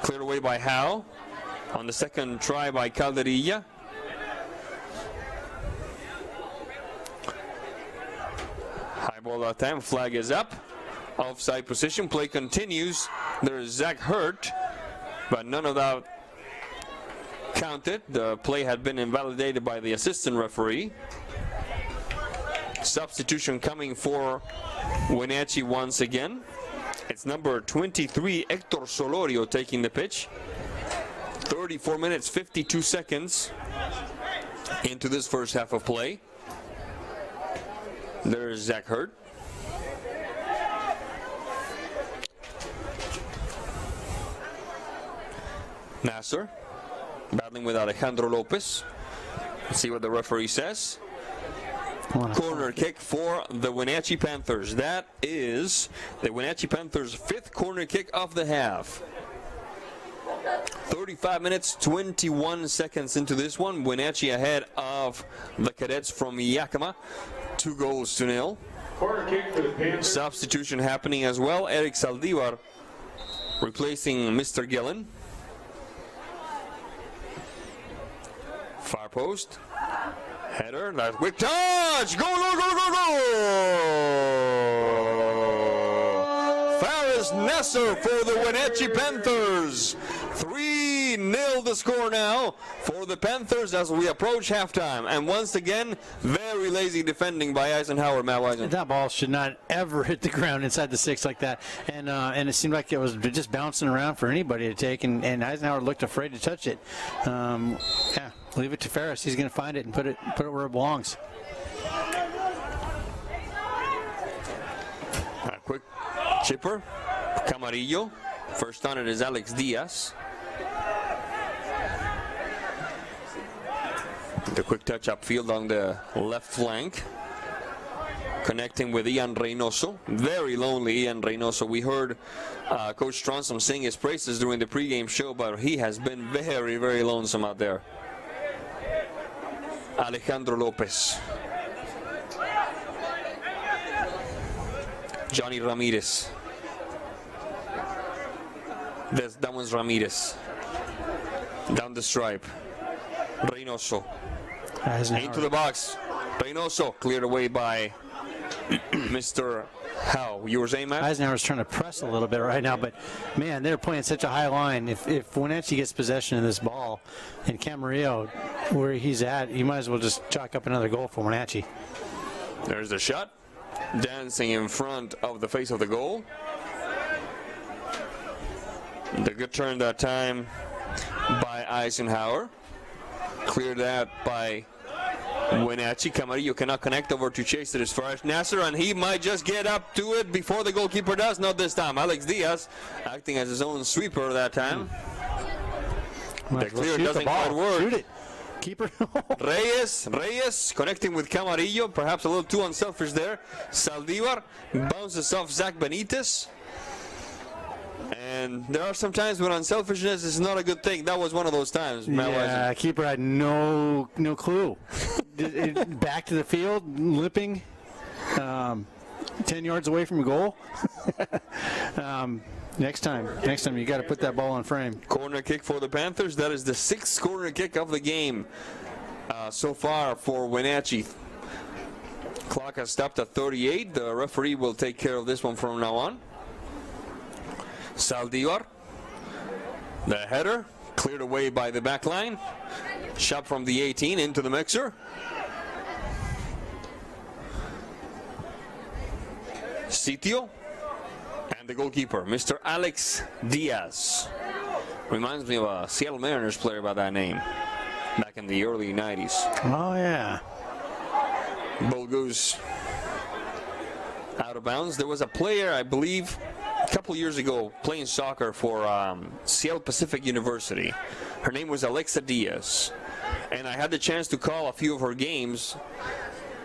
Cleared away by Howe. On the second try by Calderilla. High ball that time. Flag is up. Offside position. Play continues. There's Zach Hurt, but none of that counted. The play had been invalidated by the assistant referee. Substitution coming for Wenatchee once again. It's number 23, Hector Solorio, taking the pitch. 34 minutes, 52 seconds into this first half of play. There's Zach Hurt. Nasser battling with Alejandro Lopez. Let's see what the referee says. Corner kick for the Wenatchee Panthers. That is the Wenatchee Panthers' 5th corner kick of the half. 35 minutes, 21 seconds into this one. Wenatchee ahead of the Cadets from Yakima. 2-0. Corner kick for the Panthers. Substitution happening as well. Eric Saldivar replacing Mr. Gillen. Far post. Header. That's quick touch. Goal, goal, goal, goal, goal. Faris Nasser for the Wenatchee Panthers. 3-0 the score now for the Panthers as we approach halftime. And once again, very lazy defending by Eisenhower, Matt Wisen. That ball should not ever hit the ground inside the 6 like that. And it seemed like it was just bouncing around for anybody to take. And Eisenhower looked afraid to touch it. Yeah, leave it to Ferris. He's going to find it and put it where it belongs. A quick chipper. Camarillo. First on it is Alex Diaz. The quick touch upfield on the left flank. Connecting with Ian Reynoso. Very lonely Ian Reynoso. We heard Coach Stronson sing his praises during the pregame show, but he has been very, very lonesome out there. Alejandro Lopez. Johnny Ramirez. That one's Ramirez. Down the stripe. Reynoso. Into the box. Reynoso cleared away by Mr. Howe. You were saying, Matt? Eisenhower's trying to press a little bit right now, but man, they're playing such a high line. If Wenatchee gets possession of this ball and Camarillo, where he's at, you might as well just chalk up another goal for Wenatchee. There's the shot. Dancing in front of the face of the goal. The good turn that time by Eisenhower. Cleared that by Wenatchee. Camarillo cannot connect over to chase it as far as Nasser, and he might just get up to it before the goalkeeper does. Not this time. Alex Diaz acting as his own sweeper that time. The clear doesn't quite work. Shoot it. Keeper. Reyes connecting with Camarillo, perhaps a little too unselfish there. Saldivar bounces off Zach Benitez. And there are some times when unselfishness is not a good thing. That was one of those times. Yeah, keeper had no clue. Back to the field, limping, 10 yards away from goal. Next time you got to put that ball on frame. Corner kick for the Panthers. That is the 6th corner kick of the game so far for Wenatchee. Clock has stopped at 38. The referee will take care of this one from now on. Saldivar, the header, cleared away by the back line. Shot from the 18 into the mixer. Sitio, and the goalkeeper, Mr. Alex Diaz. Reminds me of a Seattle Mariners player by that name back in the early 90s. Oh, yeah. Ball goes out of bounds. There was a player, I believe, a couple years ago playing soccer for Seattle Pacific University. Her name was Alexa Diaz, and I had the chance to call a few of her games,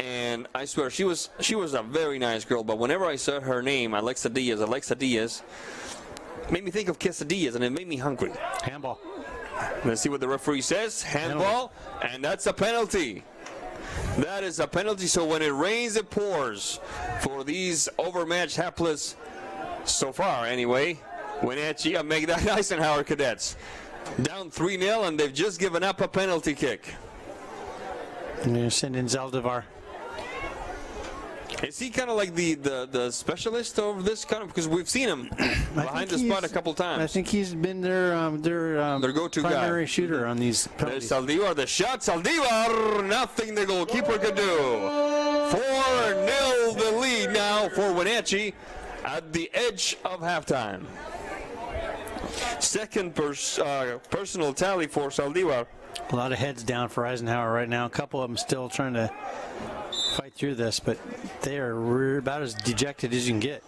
and I swear she was a very nice girl, but whenever I saw her name, Alexa Diaz, made me think of quesadillas, and it made me hungry. Handball. Let's see what the referee says. Handball, and that's a penalty. That is a penalty, so when it rains, it pours for these overmatched, hapless, so far anyway, Wenatchee make that Eisenhower Cadets. Down 3-0, and they've just given up a penalty kick. And you're sending Zaldivar. Is he kind of like the specialist of this kind of, because we've seen him behind the spot a couple times. I think he's been their go-to primary guy. Shooter on these There's penalties. Saldivar, the shot, Saldivar, nothing the goalkeeper could do. 4-0 the lead now for Wenatchee at the edge of halftime. Second personal tally for Saldivar. A lot of heads down for Eisenhower right now. A couple of them still trying to fight through this, but they are about as dejected as you can get.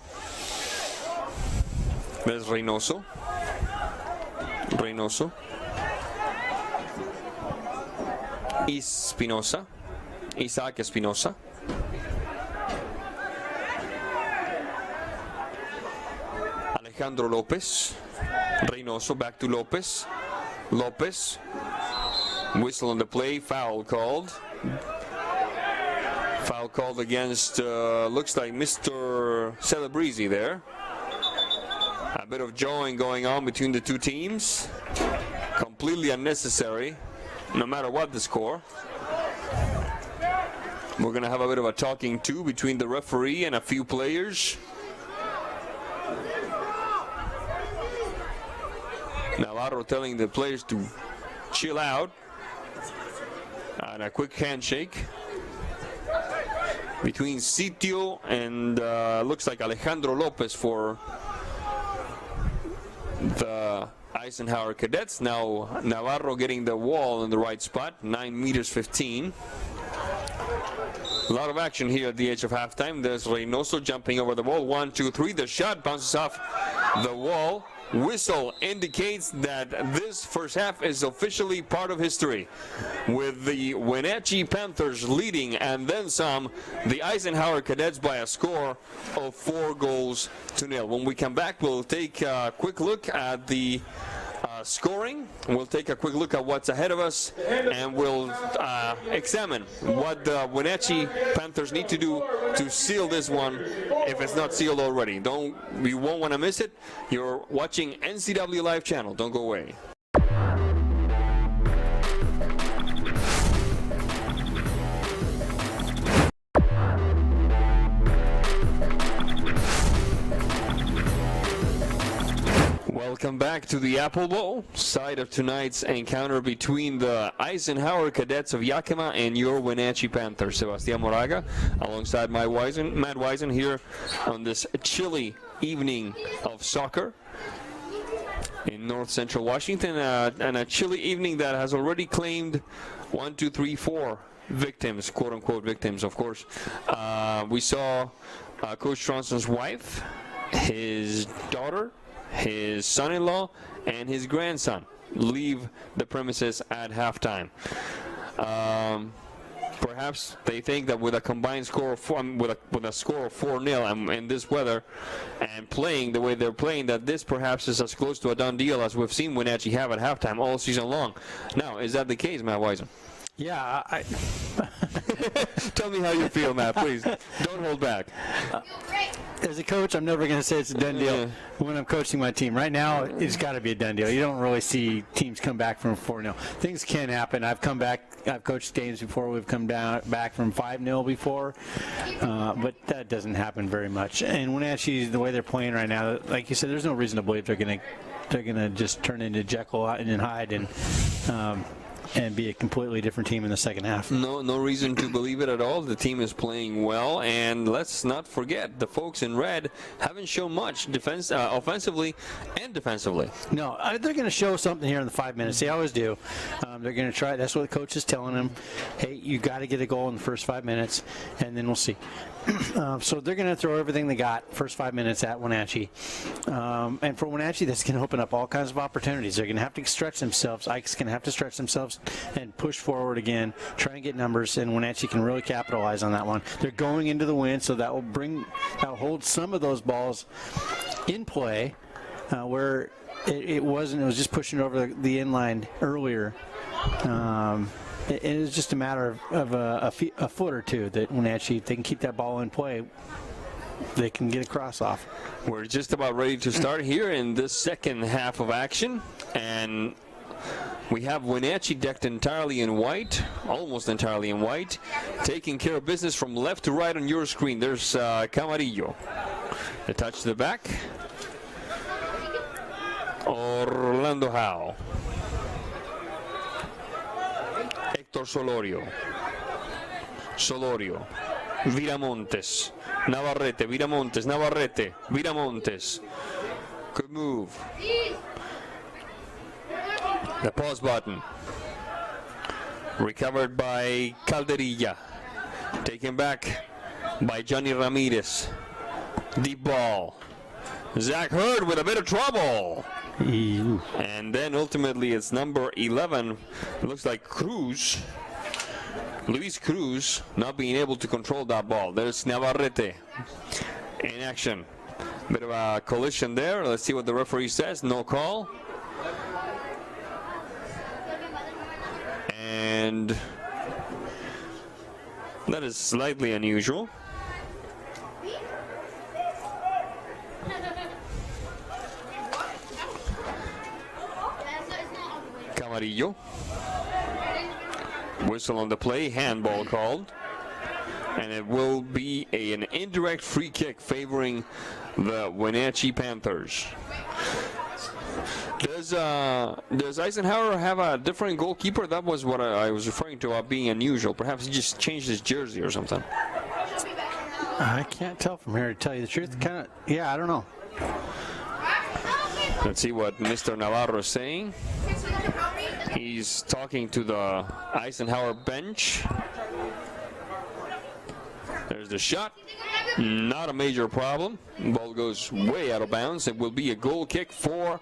There's Reynoso. Isaac Espinosa. Alejandro Lopez. Reynoso back to Lopez. Whistle on the play. Foul called. Foul called against, looks like Mr. Celebrezzi there. A bit of jawing going on between the two teams. Completely unnecessary, no matter what the score. We're going to have a bit of a talking to between the referee and a few players. Navarro telling the players to chill out. And a quick handshake between Sitio and looks like Alejandro Lopez for the Eisenhower Cadets. Now Navarro getting the wall in the right spot, 9'15". A lot of action here at the edge of halftime. There's Reynoso jumping over the wall. 1, 2, 3. The shot bounces off the wall. Whistle indicates that this first half is officially part of history, with the Wenatchee Panthers leading and then some, the Eisenhower Cadets by a score of 4-0. When we come back, we'll take a quick look at the scoring. We'll take a quick look at what's ahead of us, and we'll examine what the Wenatchee Panthers need to do to seal this one if it's not sealed already. You won't want to miss it. You're watching NCW Live Channel. Don't go away. Welcome back to the Apple Bowl, side of tonight's encounter between the Eisenhower Cadets of Yakima and your Wenatchee Panthers. Sebastián Moraga, alongside Matt Wisen here on this chilly evening of soccer in north central Washington, and a chilly evening that has already claimed 4 victims, quote-unquote victims, of course. We saw Coach Stronson's wife, his daughter, his son-in-law, and his grandson leave the premises at halftime. Perhaps they think that with a combined score of with a score of 4-0 and in this weather and playing the way they're playing, that this perhaps is as close to a done deal as we've seen Wenatchee have at halftime all season long. Now, is that the case, Matt Wisen? Yeah, Tell me how you feel, Matt, please. Don't hold back. as a coach, I'm never going to say it's a done deal when I'm coaching my team. Right now, it's got to be a done deal. You don't really see teams come back from 4-0. Things can happen. I've coached games before. We've come back from 5-0 before, but that doesn't happen very much. And Wenatchee, the way they're playing right now, like you said, there's no reason to believe they're going to just turn into Jekyll and Hyde and be a completely different team in the second half. No reason to believe it at all. The team is playing well, and let's not forget the folks in red haven't shown much offensively and defensively. No, they're going to show something here in the 5 minutes. They always do. They're going to try. That's what the coach is telling them. Hey, you got to get a goal in the first 5 minutes, and then we'll see. So they're going to throw everything they got first 5 minutes at Wenatchee. And for Wenatchee, that's going to open up all kinds of opportunities. They're going to have to stretch themselves. Ike's going to have to stretch themselves and push forward again, try and get numbers, and Wenatchee can really capitalize on that one. They're going into the win, so that'll hold some of those balls in play where it wasn't. It was just pushing over the inline earlier. It is just a matter of a foot or two that Wenatchee, if they can keep that ball in play, they can get a cross off. We're just about ready to start here in this second half of action, and we have Wenatchee decked entirely in white, almost entirely in white, taking care of business from left to right on your screen. There's Camarillo. The touch to the back. Orlando Howe. Héctor Solorio. Viramontes. Navarrete. Viramontes. Good move. The pause button. Recovered by Calderilla. Taken back by Johnny Ramirez. Deep ball. Zach Hurd with a bit of trouble. Ew. And then ultimately it's number 11. It looks like Luis Cruz not being able to control that ball. There's Navarrete in action. Bit of a collision there. Let's see what the referee says. No call. And that is slightly unusual. Camarillo. Whistle on the play, handball called. And it will be an indirect free kick favoring the Wenatchee Panthers. Does Eisenhower have a different goalkeeper? That was what I was referring to about being unusual. Perhaps he just changed his jersey or something. I can't tell from here, to tell you the truth. I don't know. Let's see what Mr. Navarro is saying. He's talking to the Eisenhower bench. There's the shot. Not a major problem. Ball goes way out of bounds. It will be a goal kick for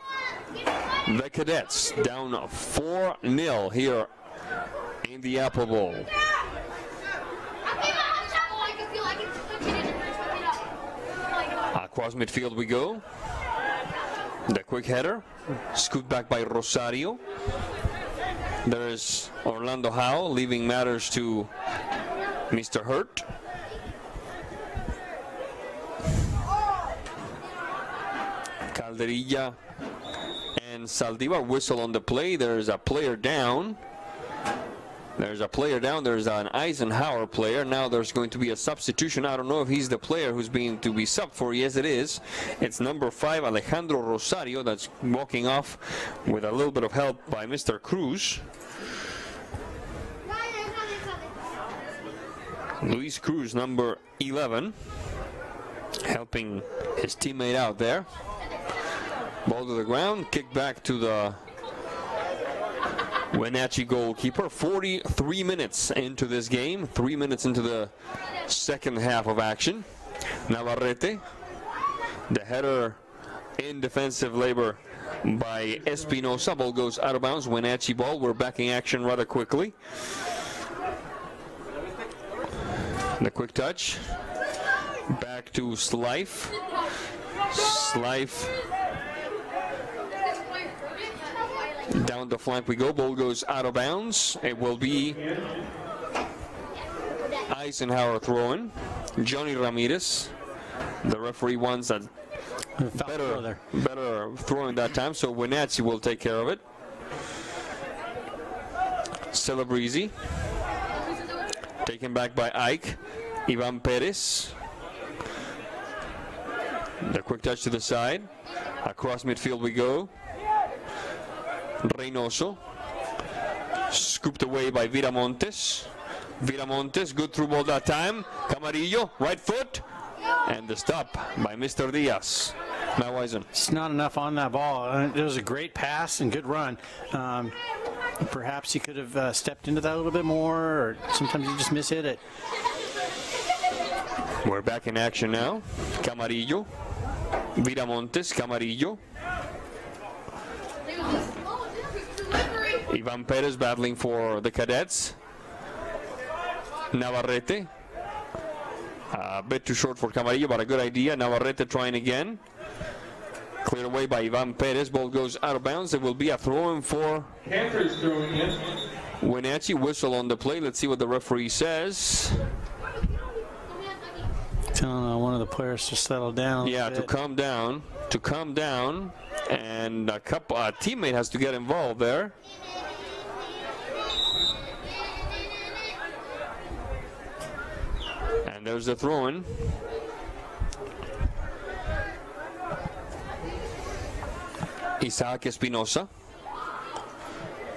the Cadets. Down 4-0 here in the Apple Bowl. Across midfield we go. The quick header, scooped back by Rosario. There's Orlando Howe, leaving matters to Mr. Hurt. Calderilla and Saldivar whistle on the play. There's a player down. There's an Eisenhower player. Now there's going to be a substitution. I don't know if he's the player who's being to be subbed for. Yes, it is. It's number 5, Alejandro Rosario, that's walking off with a little bit of help by Mr. Cruz. Luis Cruz, number 11, helping his teammate out there. Ball to the ground, kick back to the Wenatchee goalkeeper. 43 minutes into this game, 3 minutes into the second half of action. Navarrete, the header in defensive labor by Espinosa. Ball goes out of bounds. Wenatchee ball. We're back in action rather quickly. The quick touch. Back to Slife. Down the flank we go. Ball goes out of bounds. It will be Eisenhower throwing. Johnny Ramirez. The referee wants a better throwing that time, so Wenatchee will take care of it. Celebrezzi. Taken back by Ike. Ivan Perez. The quick touch to the side. Across midfield we go. Reynoso. Scooped away by Viramontes. Viramontes, good through ball that time. Camarillo, right foot. And the stop by Mr. Diaz. Matt Wisen. It's not enough on that ball. It was a great pass and good run. Perhaps he could have stepped into that a little bit more, or sometimes you just miss-hit it. We're back in action now. Camarillo. Viramontes, Camarillo. Ivan Perez battling for the Cadets. Navarrete. A bit too short for Camarillo, but a good idea. Navarrete trying again. Cleared away by Ivan Perez. Ball goes out of bounds. It will be a throw-in for Panthers throwing in. Wenatchee. Whistle on the play. Let's see what the referee says. Telling one of the players to settle down. Yeah, to calm down. And a teammate has to get involved there. And there's the throw-in. Isaac Espinosa.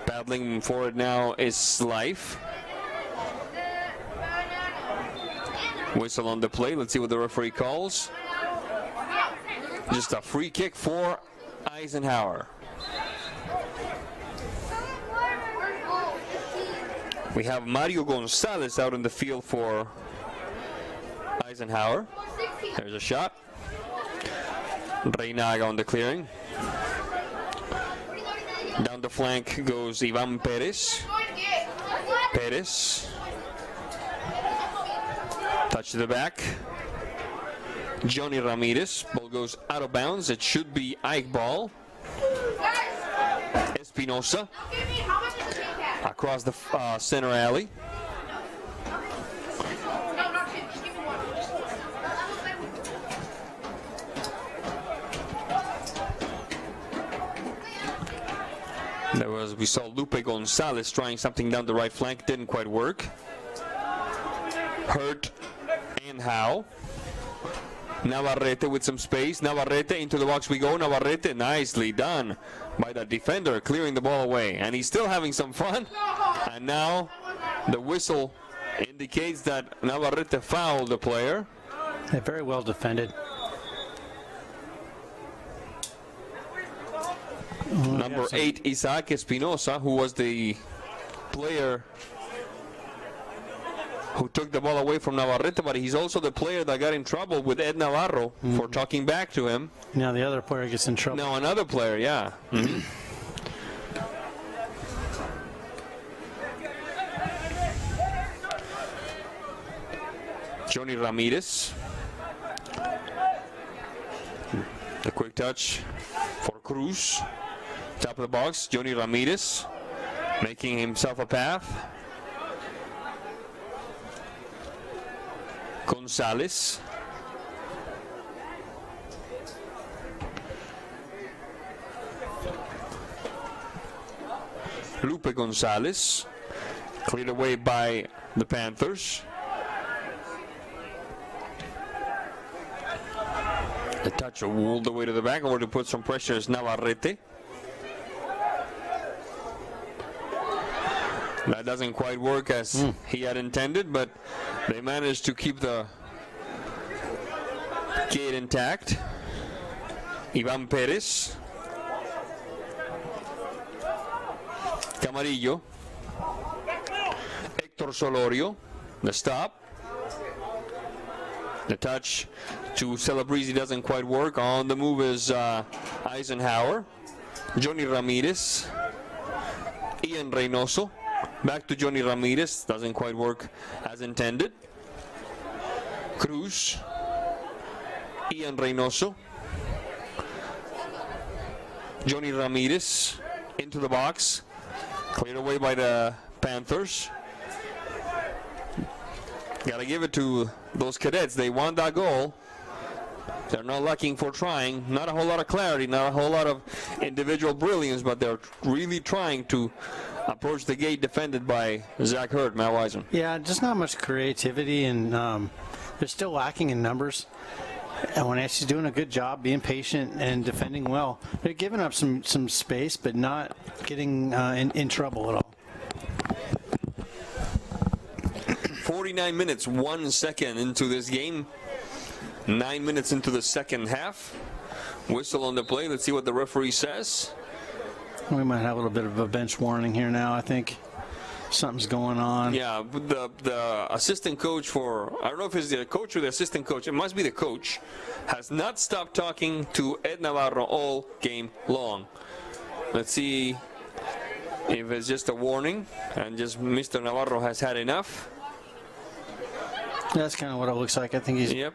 Battling for it now is Life. Whistle on the play. Let's see what the referee calls. Just a free kick for Eisenhower. We have Mario Gonzalez out in the field for Eisenhower. There's a shot. Reynaga on the clearing. Down the flank goes Ivan Perez. Perez. Touch to the back. Johnny Ramirez. Ball goes out of bounds. It should be Ike ball. Espinosa. Across the center alley. We saw Lupe Gonzalez trying something down the right flank. Didn't quite work. Hurt and Howe. Navarrete with some space. Navarrete into the box we go. Navarrete, nicely done by the defender, clearing the ball away. And he's still having some fun. And now the whistle indicates that Navarrete fouled the player. Yeah, very well defended. Number 8, Isaac Espinosa, who was the player who took the ball away from Navarrete, but he's also the player that got in trouble with Ed Navarro for talking back to him. Now the other player gets in trouble. No, another player, yeah. Johnny Ramirez. The quick touch for Cruz, top of the box, Johnny Ramirez, making himself a path. Gonzalez. Lupe Gonzalez, cleared away by the Panthers. The touch all the way to the back, over to put some pressure is Navarrete. That doesn't quite work as he had intended, but they managed to keep the gate intact. Ivan Perez. Camarillo. Hector Solorio. The stop. The touch to Celebrezzi doesn't quite work. On the move is Eisenhower. Johnny Ramirez. Ian Reynoso. Back to Johnny Ramirez. Doesn't quite work as intended. Cruz. Ian Reynoso. Johnny Ramirez into the box. Cleared away by the Panthers. Got to give it to those cadets. They want that goal. They're not looking for trying. Not a whole lot of clarity, not a whole lot of individual brilliance, but they're really trying to approach the gate defended by Zach Hurd, Matt Wiseman. Yeah, just not much creativity, and they're still lacking in numbers. And Wenatchee's doing a good job being patient and defending well. They're giving up some space, but not getting in trouble at all. 49 minutes, 1 second into this game. 9 minutes into the second half. Whistle on the play. Let's see what the referee says. We might have a little bit of a bench warning here now, I think. Something's going on. Yeah, the assistant coach for, I don't know if it's the coach or the assistant coach, it must be the coach, has not stopped talking to Ed Navarro all game long. Let's see if it's just a warning and just Mr. Navarro has had enough. That's kind of what it looks like. I think he's. Yep.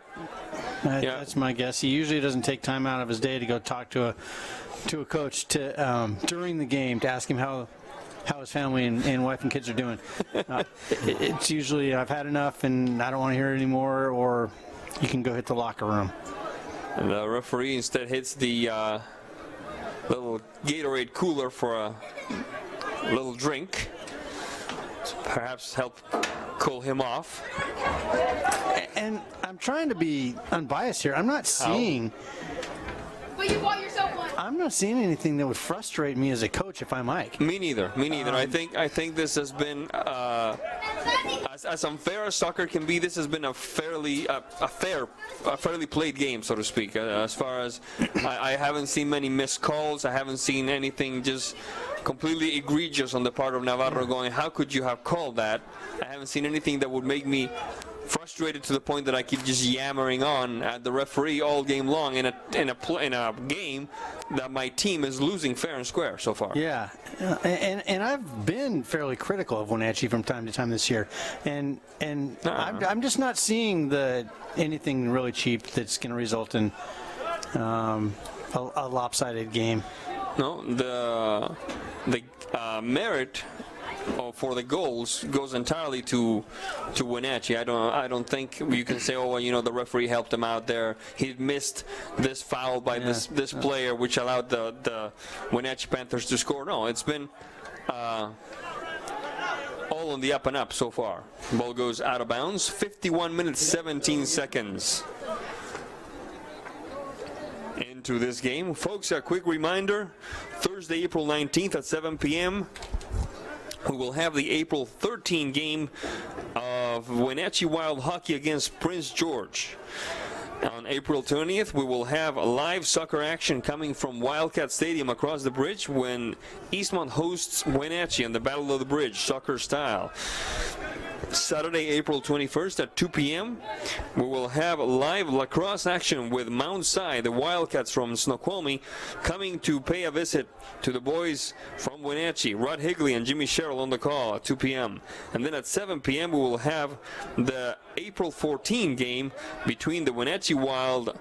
That's my guess. He usually doesn't take time out of his day to go talk to a coach during the game to ask him how his family and wife and kids are doing. It's usually, I've had enough and I don't want to hear it anymore, or you can go hit the locker room. And the referee instead hits the little Gatorade cooler for a little drink. Perhaps help cool him off. And I'm trying to be unbiased here. I'm not seeing. But you bought yourself one. I'm not seeing anything that would frustrate me as a coach if I'm Ike. Me neither. I think this has been as unfair as soccer can be. This has been a fairly played game, so to speak. As far as I haven't seen many missed calls. I haven't seen anything just completely egregious on the part of Navarro going, how could you have called that? I haven't seen anything that would make me frustrated to the point that I keep just yammering on at the referee all game long in a game that my team is losing fair and square so far. Yeah, and I've been fairly critical of Wenatchee from time to time this year, and I'm just not seeing anything really cheap that's going to result in a lopsided game. No, the merit for the goals goes entirely to Wenatchee. I don't think you can say, oh, well, the referee helped him out there. He missed this foul by this player, which allowed the Wenatchee Panthers to score. No, it's been all on the up and up so far. Ball goes out of bounds. 51 minutes, 17 seconds into this game. Folks, a quick reminder, Thursday, April 19th at 7 p.m., we will have the April 13 game of Wenatchee Wild Hockey against Prince George. On April 20th, we will have live soccer action coming from Wildcat Stadium across the bridge when Eastmont hosts Wenatchee in the Battle of the Bridge, soccer style. Saturday, April 21st at 2 p.m., we will have live lacrosse action with Mount Si, the Wildcats from Snoqualmie, coming to pay a visit to the boys from Wenatchee. Rod Higley and Jimmy Sherrill on the call at 2 p.m. And then at 7 p.m., we will have the April 14 game between the Wenatchee Wild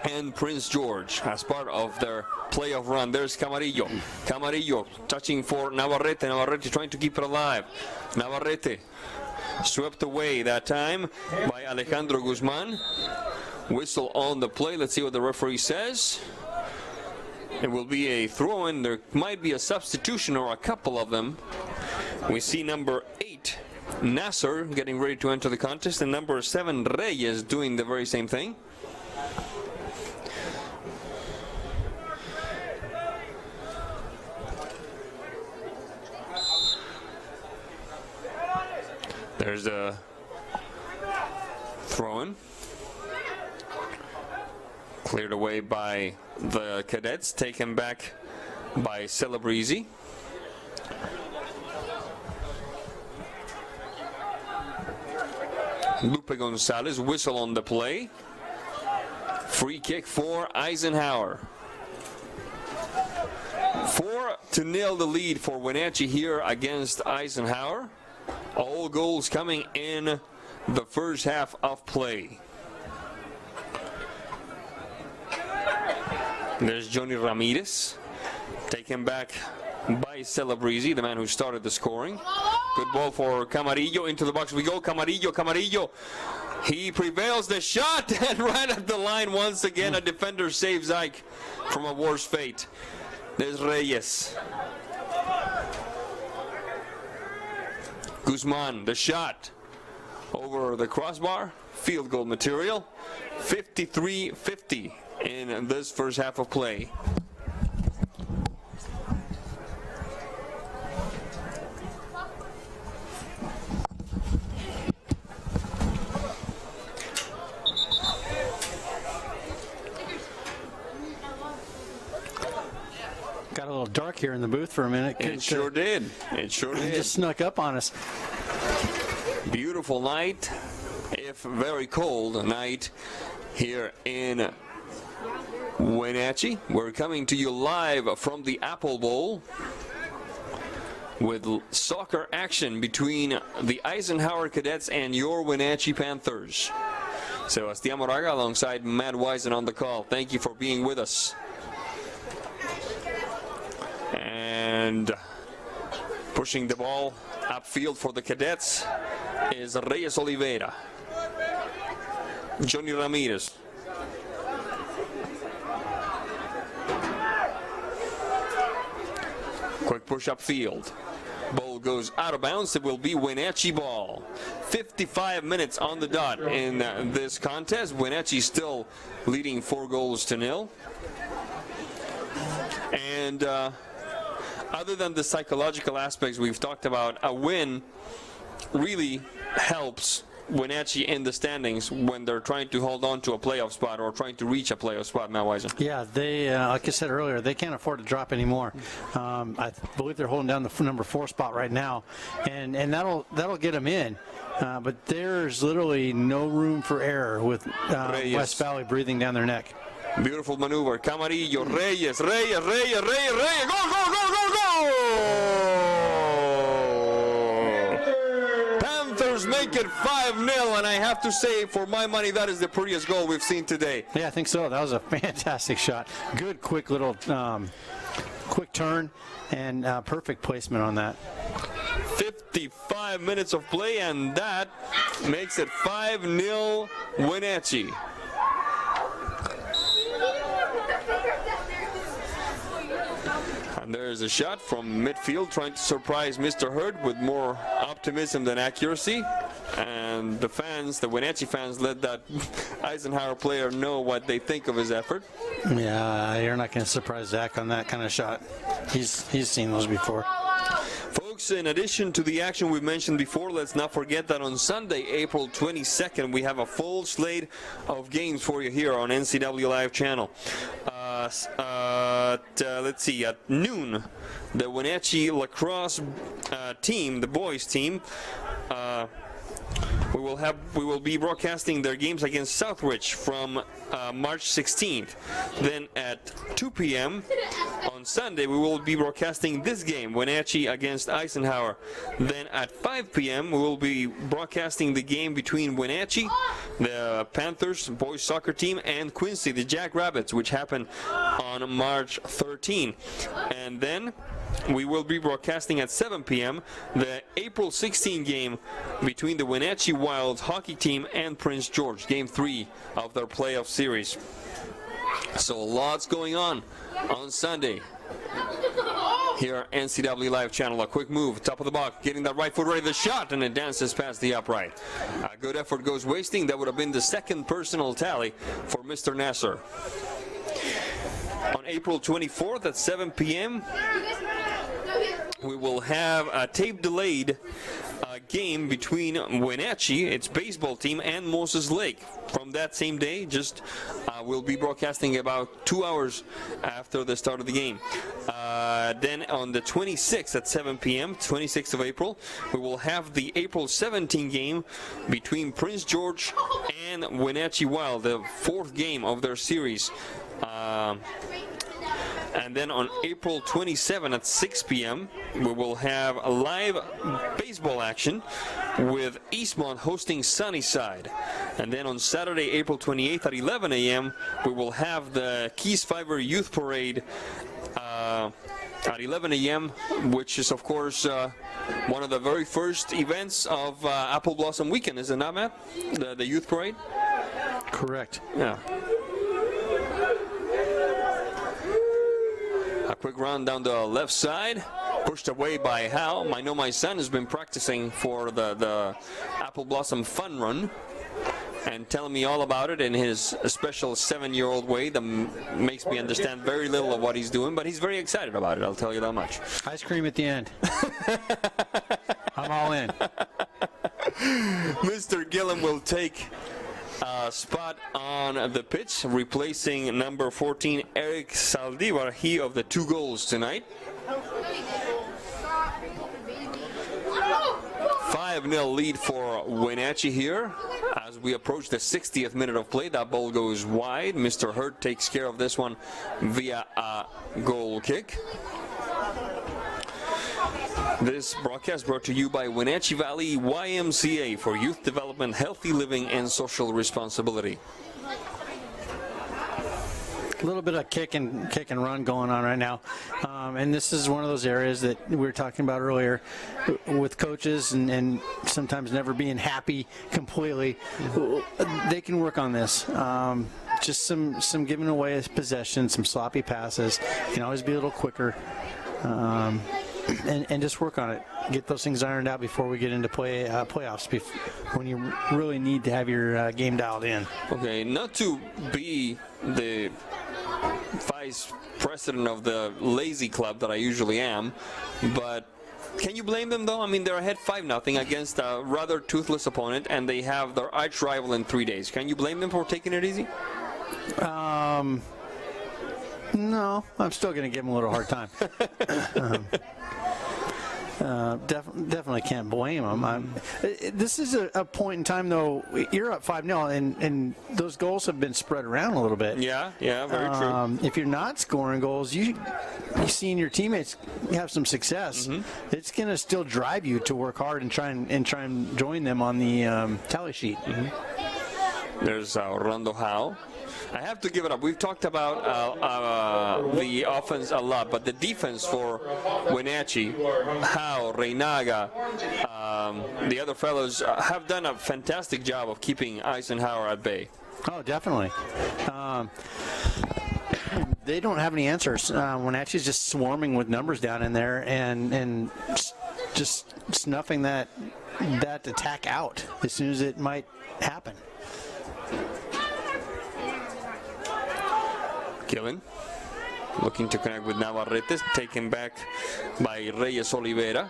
and Prince George as part of their playoff run. There's Camarillo. Camarillo touching for Navarrete. Navarrete trying to keep it alive. Navarrete swept away that time by Alejandro Guzman. Whistle on the play. Let's see what the referee says. It will be a throw-in. There might be a substitution or a couple of them. We see number 8, Nasser, getting ready to enter the contest, and number 7, Reyes, doing the very same thing. There's a throw-in. Cleared away by the Cadets, taken back by Celebrezzi. Lupe Gonzalez, whistle on the play. Free kick for Eisenhower. 4-0 the lead for Wenatchee here against Eisenhower. All goals coming in the first half of play. There's Johnny Ramirez, taken back by Celebrezzi, the man who started the scoring. Good ball for Camarillo. Into the box we go. Camarillo, Camarillo. He prevails the shot and right at the line once again. A defender saves Ike from a worse fate. There's Reyes. Guzman, the shot over the crossbar. Field goal material. 53-50 in this first half of play. Got a little dark here in the booth for a minute. It sure did. It sure did. Just snuck up on us. Beautiful night, if very cold night here in Wenatchee. We're coming to you live from the Apple Bowl with soccer action between the Eisenhower Cadets and your Wenatchee Panthers. Sebastián Moraga alongside Matt Wisen on the call. Thank you for being with us. And pushing the ball upfield for the Cadets is Reyes Oliveira. Johnny Ramirez. Quick push upfield. Ball goes out of bounds. It will be Wenatchee ball. 55 minutes on the dot in this contest. Wenatchee still leading 4-0. And other than the psychological aspects we've talked about, a win really helps Wenatchee in the standings when they're trying to hold on to a playoff spot or trying to reach a playoff spot. Matt Wisen. Yeah, they like I said earlier, they can't afford to drop anymore. I believe they're holding down the number 4 spot right now, and that'll get them in. But there's literally no room for error with West Valley breathing down their neck. Beautiful maneuver. Camarillo, Reyes, Reyes. Go! Panthers make it 5-0, and I have to say, for my money, that is the prettiest goal we've seen today. Yeah, I think so. That was a fantastic shot. Good, quick little quick turn, and perfect placement on that. 55 minutes of play, and that makes it 5-0 Wenatchee. And there's a shot from midfield trying to surprise Mr. Hurd with more optimism than accuracy. And the fans, the Wenatchee fans, let that Eisenhower player know what they think of his effort. Yeah, you're not going to surprise Zach on that kind of shot. He's seen those before. Folks, in addition to the action we mentioned before, let's not forget that on Sunday, April 22nd, we have a full slate of games for you here on NCW Live Channel. Let's see, at noon, the Wenatchee lacrosse team, the boys team, we will be broadcasting their games against Southridge from March 16th. Then at 2 p.m. on On Sunday, we will be broadcasting this game, Wenatchee against Eisenhower. Then at 5 p.m., we will be broadcasting the game between Wenatchee, the Panthers boys soccer team, and Quincy, the Jackrabbits, which happened on March 13. And then we will be broadcasting at 7 p.m. the April 16 game between the Wenatchee Wild hockey team and Prince George, Game 3 of their playoff series. So lots going on Sunday here at NCAA Live Channel. A quick move, top of the box, getting that right foot ready, the shot, and it dances past the upright. A good effort goes wasting. That would have been the second personal tally for Mr. Nasser. On April 24th at 7 p.m., we will have a tape-delayed game between Wenatchee, its baseball team, and Moses Lake. From that same day, we'll be broadcasting about 2 hours after the start of the game. Then on the 26th at 7 p.m., 26th of April, we will have the April 17 game between Prince George and Wenatchee Wild, the fourth game of their series. And then on April 27 at 6 p.m., we will have a live baseball action with Eastmont hosting Sunnyside. And then on Saturday, April 28th at 11 a.m., we will have the Keys Fiber Youth Parade at 11 a.m., which is, of course, one of the very first events of Apple Blossom Weekend, is it not, Matt? The Youth Parade? Correct. Yeah. A quick run down the left side, pushed away by Hal. I know my son has been practicing for the Apple Blossom Fun Run and telling me all about it in his special 7-year-old way that makes me understand very little of what he's doing, but he's very excited about it, I'll tell you that much. Ice cream at the end. I'm all in. Mr. Gillen will take spot on the pitch, replacing number 14 Eric Saldivar, he of the 2 goals tonight. 5-0 lead for Wenatchee here as we approach the 60th minute of play. That ball goes wide. Mr. Hurt takes care of this one via a goal kick. This broadcast brought to you by Wenatchee Valley YMCA for youth development, healthy living, and social responsibility. A little bit of kick and run going on right now, and this is one of those areas that we were talking about earlier with coaches and sometimes never being happy completely. They can work on this. Just some giving away possession, some sloppy passes. You can always be a little quicker. And just work on it. Get those things ironed out before we get into playoffs, when you really need to have your game dialed in. Okay, not to be the vice president of the lazy club that I usually am, but can you blame them, though? I mean, they're ahead 5-0 against a rather toothless opponent, and they have their arch rival in 3 days. Can you blame them for taking it easy? No, I'm still going to give them a little hard time. Definitely can't blame them. This is a point in time, though. You're up 5-0, and those goals have been spread around a little bit. Yeah, very true. If you're not scoring goals, you seeing your teammates have some success. Mm-hmm. It's going to still drive you to work hard and try and join them on the tally sheet. Mm-hmm. There's Orlando Howe. I have to give it up. We've talked about the offense a lot, but the defense for Wenatchee, Howe, Reynaga, the other fellows have done a fantastic job of keeping Eisenhower at bay. Oh, definitely. They don't have any answers. Wenatchee's just swarming with numbers down in there and just snuffing that attack out as soon as it might happen. Gillen looking to connect with Navarrete, taken back by Reyes Oliveira.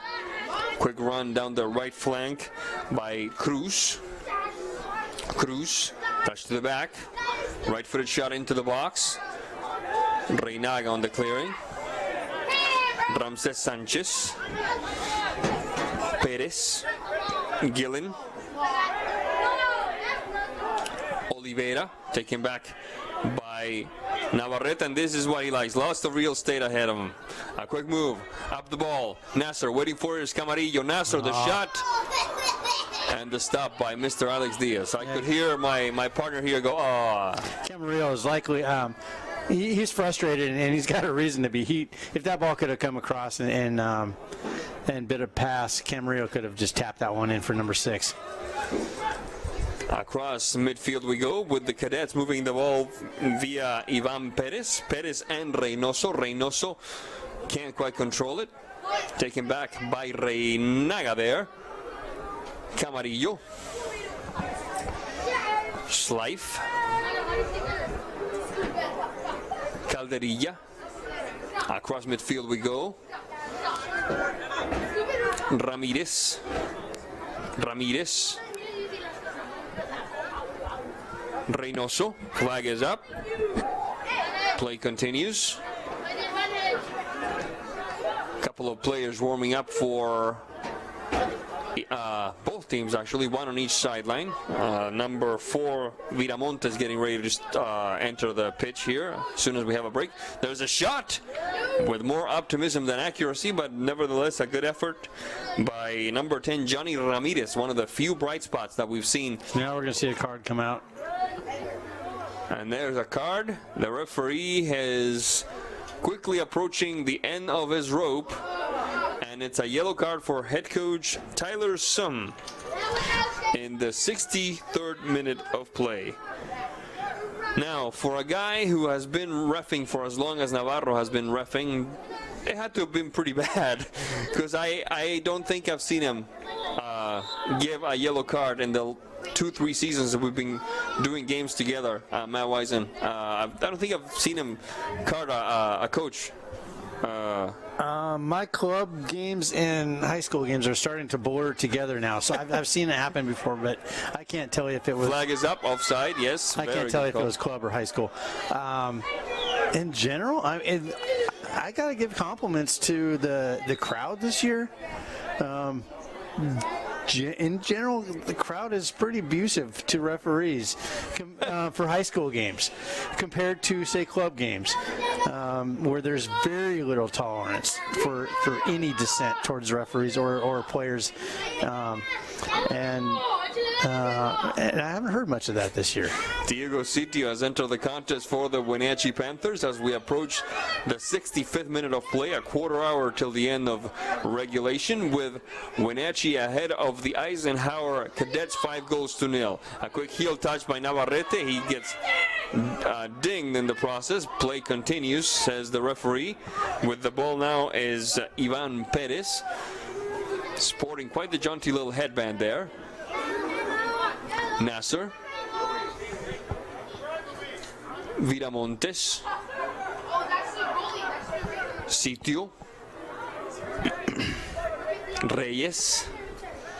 Quick run down the right flank by Cruz. Cruz, touch to the back. Right-footed shot into the box. Reynaga on the clearing. Ramses Sanchez. Perez. Gillen. Oliveira, taken back by Navarrete, and this is what he likes. Lots of real estate ahead of him. A quick move. Up the ball. Nasser waiting for his Camarillo. Nasser, the shot. And the stop by Mr. Alex Diaz. I could hear my partner here go, oh. Camarillo is likely, he's frustrated, and he's got a reason to be. If that ball could have come across and bit a pass, Camarillo could have just tapped that one in for number 6. Across midfield we go with the Cadets moving the ball via Ivan Perez. Perez and Reynoso. Reynoso can't quite control it. Taken back by Reynaga there. Camarillo. Schleif. Calderilla. Across midfield we go. Ramirez. Reynoso. Flag is up. Play continues. Couple of players warming up for both teams, actually, one on each sideline. Number 4, Viramontes, getting ready to enter the pitch here as soon as we have a break. There's a shot with more optimism than accuracy, but nevertheless a good effort by number 10, Johnny Ramirez, one of the few bright spots that we've seen. Now we're going to see a card come out. And there's a card. The referee is quickly approaching the end of his rope. And it's a yellow card for head coach Tyler Sum in the 63rd minute of play. Now, for a guy who has been reffing for as long as Navarro has been reffing, it had to have been pretty bad, because I don't think I've seen him give a yellow card in the 2-3 seasons that we've been doing games together, Matt Wisen. I don't think I've seen him card a coach. My club games and high school games are starting to blur together now, so I've seen it happen before, but I can't tell you if it was. Flag is up, offside, yes. I can't tell you if it was club or high school. In general, I got to give compliments to the crowd this year. In general, the crowd is pretty abusive to referees for high school games compared to, say, club games, where there's very little tolerance for any dissent towards referees or players. And I haven't heard much of that this year. Diego Sitio has entered the contest for the Wenatchee Panthers as we approach the 65th minute of play, a quarter hour till the end of regulation, with Wenatchee ahead of the Eisenhower Cadets 5-0. A quick heel touch by Navarrete. He gets dinged in the process. Play continues, says the referee. With the ball now is Ivan Perez, sporting quite the jaunty little headband there. Nasser. Viramontes. Sitio. Reyes.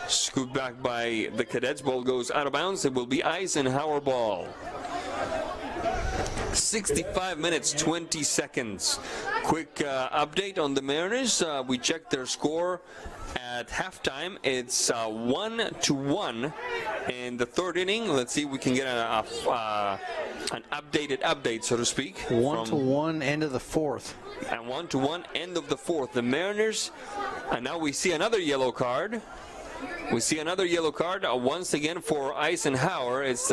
Scooped back by the Cadets. Ball goes out of bounds. It will be Eisenhower ball. 65 minutes, 20 seconds. Quick update on the Mariners. We checked their score at halftime. It's 1-1 in the third inning. Let's see if we can get an updated update, so to speak. 1-1 end of the fourth. And 1-1 end of the fourth. The Mariners, and now we see another yellow card. We see another yellow card once again for Eisenhower. It's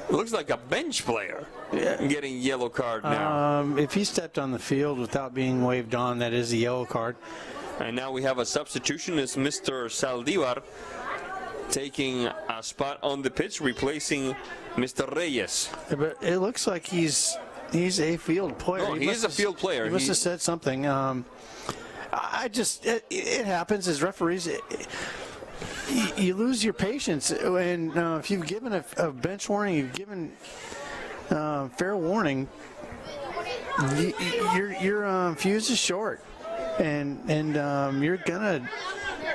looks like a bench player getting yellow card now. If he stepped on the field without being waved on, that is a yellow card. And now we have a substitution. It's Mr. Saldivar taking a spot on the pitch, replacing Mr. Reyes. But it looks like he's a field player. No, he is a field player. He must have said something. It happens as referees. You lose your patience, and if you've given a bench warning, you've given fair warning, your fuse is short, and you're gonna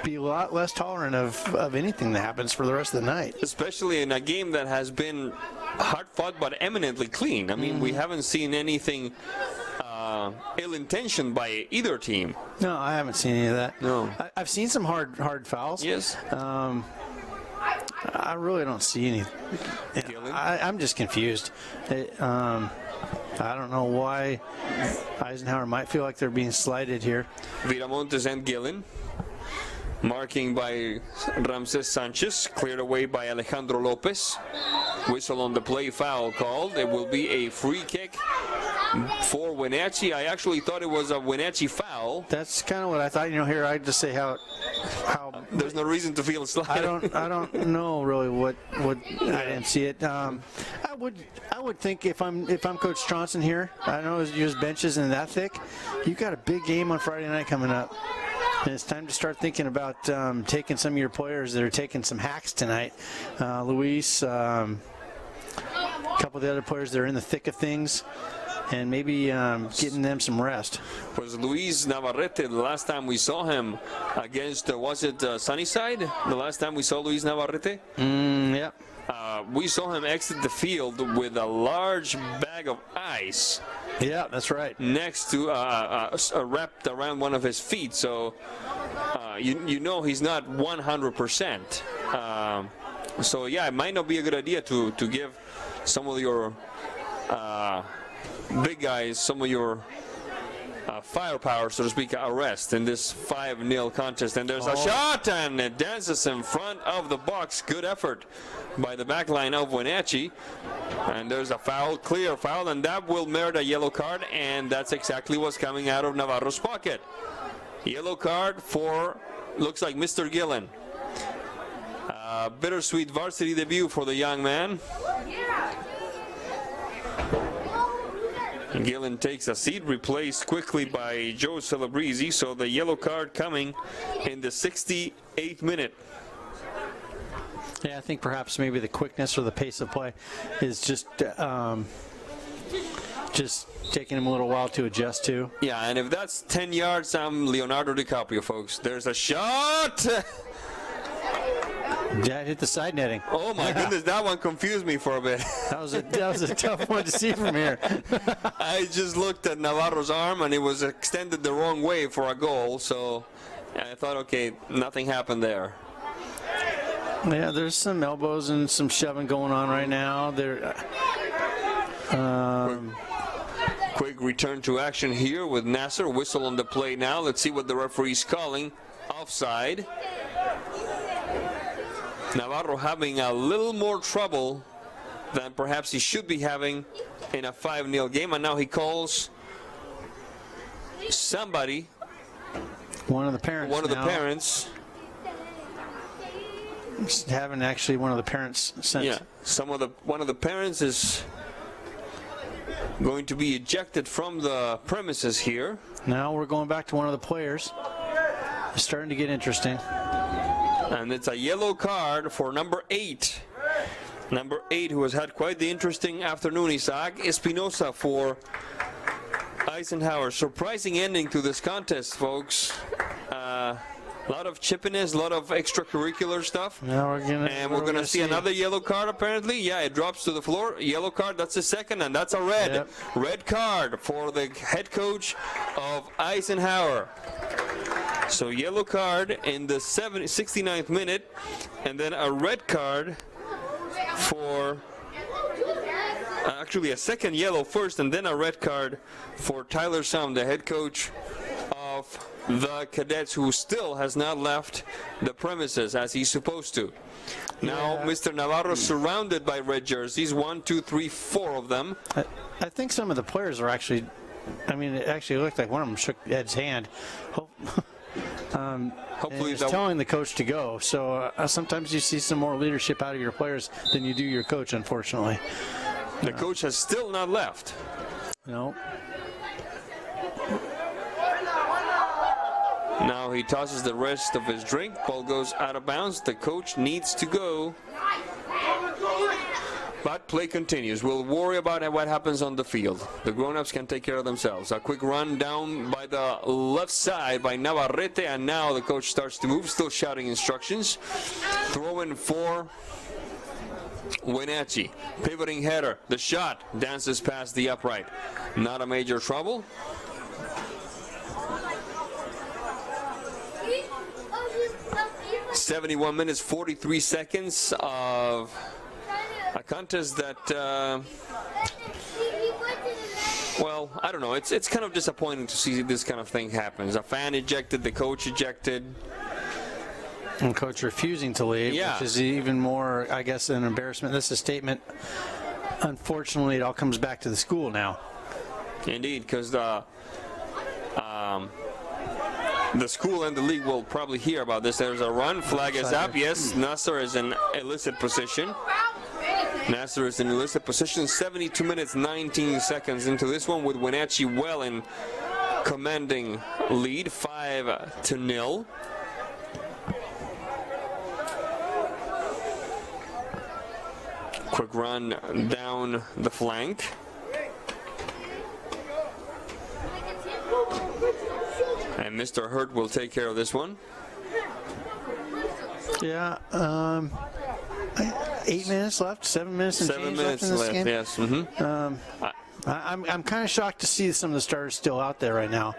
be a lot less tolerant of anything that happens for the rest of the night. Especially in a game that has been hard-fought but eminently clean. I mean, we haven't seen anything ill-intentioned by either team. No, I haven't seen any of that. No. I've seen some hard fouls. Yes. I really don't see any. I'm just confused. I don't know why Eisenhower might feel like they're being slighted here. Viramontes and Gillen. Marking by Ramses Sanchez, cleared away by Alejandro Lopez. Whistle on the play, foul called. It will be a free kick for Wenatchee. I actually thought it was a Wenatchee foul. That's kind of what I thought. Here I'd just say how there's no reason to feel slighted. I don't know really what I didn't see it. I would think if I'm Coach Stronson here, I know his bench isn't that thick. You've got a big game on Friday night coming up. And it's time to start thinking about taking some of your players that are taking some hacks tonight. Luis, a couple of the other players that are in the thick of things, and maybe getting them some rest. Was Luis Navarrete the last time we saw him against, was it Sunnyside? The last time we saw Luis Navarrete? Yeah. We saw him exit the field with a large bag of ice. Yeah, that's right. Next to wrapped around one of his feet, so you know he's not 100%. So yeah, it might not be a good idea to give some of your big guys, some of your firepower, so to speak, a rest in this 5-0 contest. And there's a shot, and it dances in front of the box. Good effort by the back line of Wenatchee. And there's a foul, clear foul, and that will merit a yellow card, and that's exactly what's coming out of Navarro's pocket. Yellow card for, looks like Mr. Gillen. Bittersweet varsity debut for the young man. Gillen takes a seat, replaced quickly by Joe Celebrezzi, so the yellow card coming in the 68th minute. Yeah, I think perhaps maybe the quickness or the pace of play is just taking him a little while to adjust to. Yeah, and if that's 10 yards, I'm Leonardo DiCaprio, folks. There's a shot! That hit the side netting. Oh my goodness, that one confused me for a bit. That was a tough one to see from here. I just looked at Navarro's arm and it was extended the wrong way for a goal, so I thought, okay, nothing happened there. Yeah, there's some elbows and some shoving going on right now. Quick return to action here with Nasser. Whistle on the play now. Let's see what the referee's calling. Offside. Navarro having a little more trouble than perhaps he should be having in a 5-0 game, and now he calls somebody. One of the parents. Just having actually one of the parents sent. Yeah, one of the parents is going to be ejected from the premises here. Now we're going back to one of the players. It's starting to get interesting. And it's a yellow card for number 8. Number 8, who has had quite the interesting afternoon, Isaac Espinosa for Eisenhower. Surprising ending to this contest, folks. A lot of chippiness, a lot of extracurricular stuff. Now we're gonna see another yellow card, apparently. Yeah, it drops to the floor. Yellow card, that's the second, and that's a red. Yep. Red card for the head coach of Eisenhower. So yellow card in the 69th minute, and then a red card for, actually a second yellow first, and then a red card for Tyler Sum, the head coach of the Cadets, who still has not left the premises as he's supposed to. Now Mr. Navarro surrounded by red jerseys, 1, 2, 3, 4 of them. I think some of the players are actually, it actually looked like one of them shook Ed's hand. Hopefully he's telling the coach to go. So sometimes you see some more leadership out of your players than you do your coach, unfortunately. The coach has still not left. No. Now he tosses the rest of his drink. Ball goes out of bounds. The coach needs to go. But play continues. We'll worry about what happens on the field. The grown-ups can take care of themselves. A quick run down by the left side by Navarrete, and now the coach starts to move, still shouting instructions. Throw in for Wenatchee. Pivoting header. The shot dances past the upright. Not a major trouble. 71 minutes, 43 seconds of a contest that So, I don't know. It's kind of disappointing to see this kind of thing happen. A fan ejected, the coach ejected. And coach refusing to leave, Yeah. which is even more, I guess, an embarrassment. This is a statement. Unfortunately, it all comes back to the school now. Indeed, because the school and the league will probably hear about this. There's a run, flag is up. Yes, Nasser is in illicit position. Nasser is in illicit position. 72 minutes, 19 seconds into this one with Wenatchee well in commanding lead, 5-0. Quick run down the flank. And Mr. Hurt will take care of this one. Yeah, 8 minutes left, 7 minutes and 7 change minutes left in this left, game. yes. I'm kind of shocked to see some of the starters still out there right now.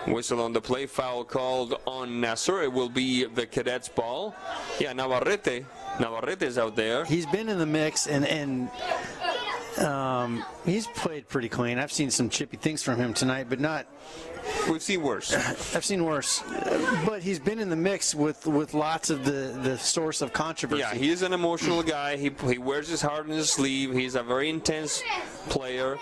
Whistle on the play, foul called on Nasser. It will be the Cadets' ball. Yeah, Navarrete is out there. He's been in the mix, and he's played pretty clean. I've seen some chippy things from him tonight, but not. We've seen worse. I've seen worse, but he's been in the mix with lots of the source of controversy. Yeah, he's an emotional guy. He wears his heart on his sleeve. He's a very intense player.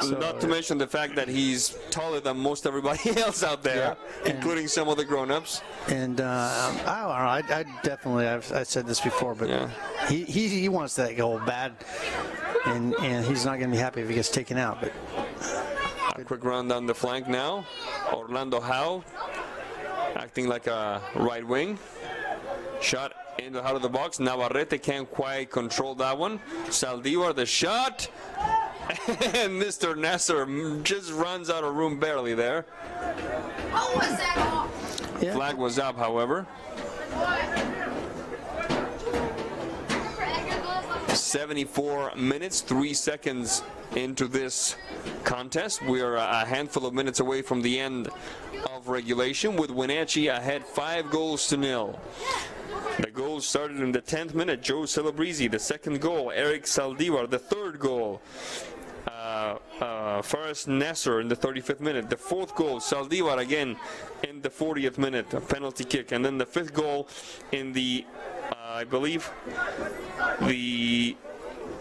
Not to mention the fact that he's taller than most everybody else out there, including some of the grown-ups. And I don't know. I definitely, I've said this before, but Yeah. he wants that goal bad, and he's not going to be happy if he gets taken out. But A quick run down the flank now. Orlando Howe acting like a right wing. Shot in the heart of the box. Navarrete can't quite control that one. Saldivar, the shot. And Mr. Nasser just runs out of room barely there. What was that off? yeah, Flag was up, however. 74 minutes, 3 seconds into this contest. We are a handful of minutes away from the end of regulation with Wenatchee ahead 5-0. The goal started in the 10th minute. Joe Celebrezzi, the second goal. Eric Saldivar, the third goal. Faris Nasser in the 35th minute. The fourth goal, Saldivar again in the 40th minute, a penalty kick. And then the fifth goal in the, I believe, the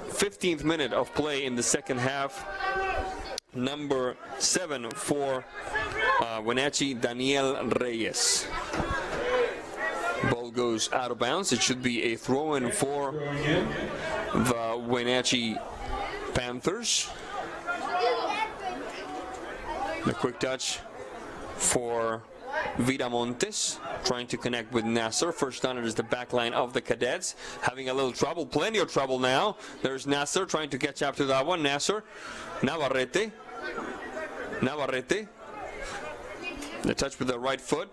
15th minute of play in the second half. Number 7 for Wenatchee, Daniel Reyes. Ball goes out of bounds. It should be a throw-in for the Wenatchee Panthers. The quick touch for Viramontes, trying to connect with Nasser. First down, it is the back line of the Cadets. Having a little trouble, plenty of trouble now. There's Nasser trying to catch up to that one. Nasser, Navarrete. The touch with the right foot.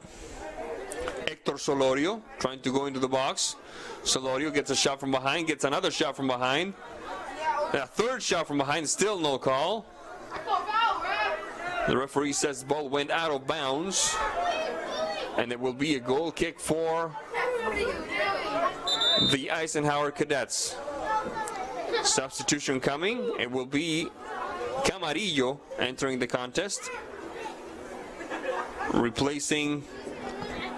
Hector Solorio trying to go into the box. Solorio gets a shot from behind, gets another shot from behind. A third shot from behind, still no call. The referee says the ball went out of bounds. And it will be a goal kick for the Eisenhower Cadets. Substitution coming. It will be Camarillo entering the contest. Replacing,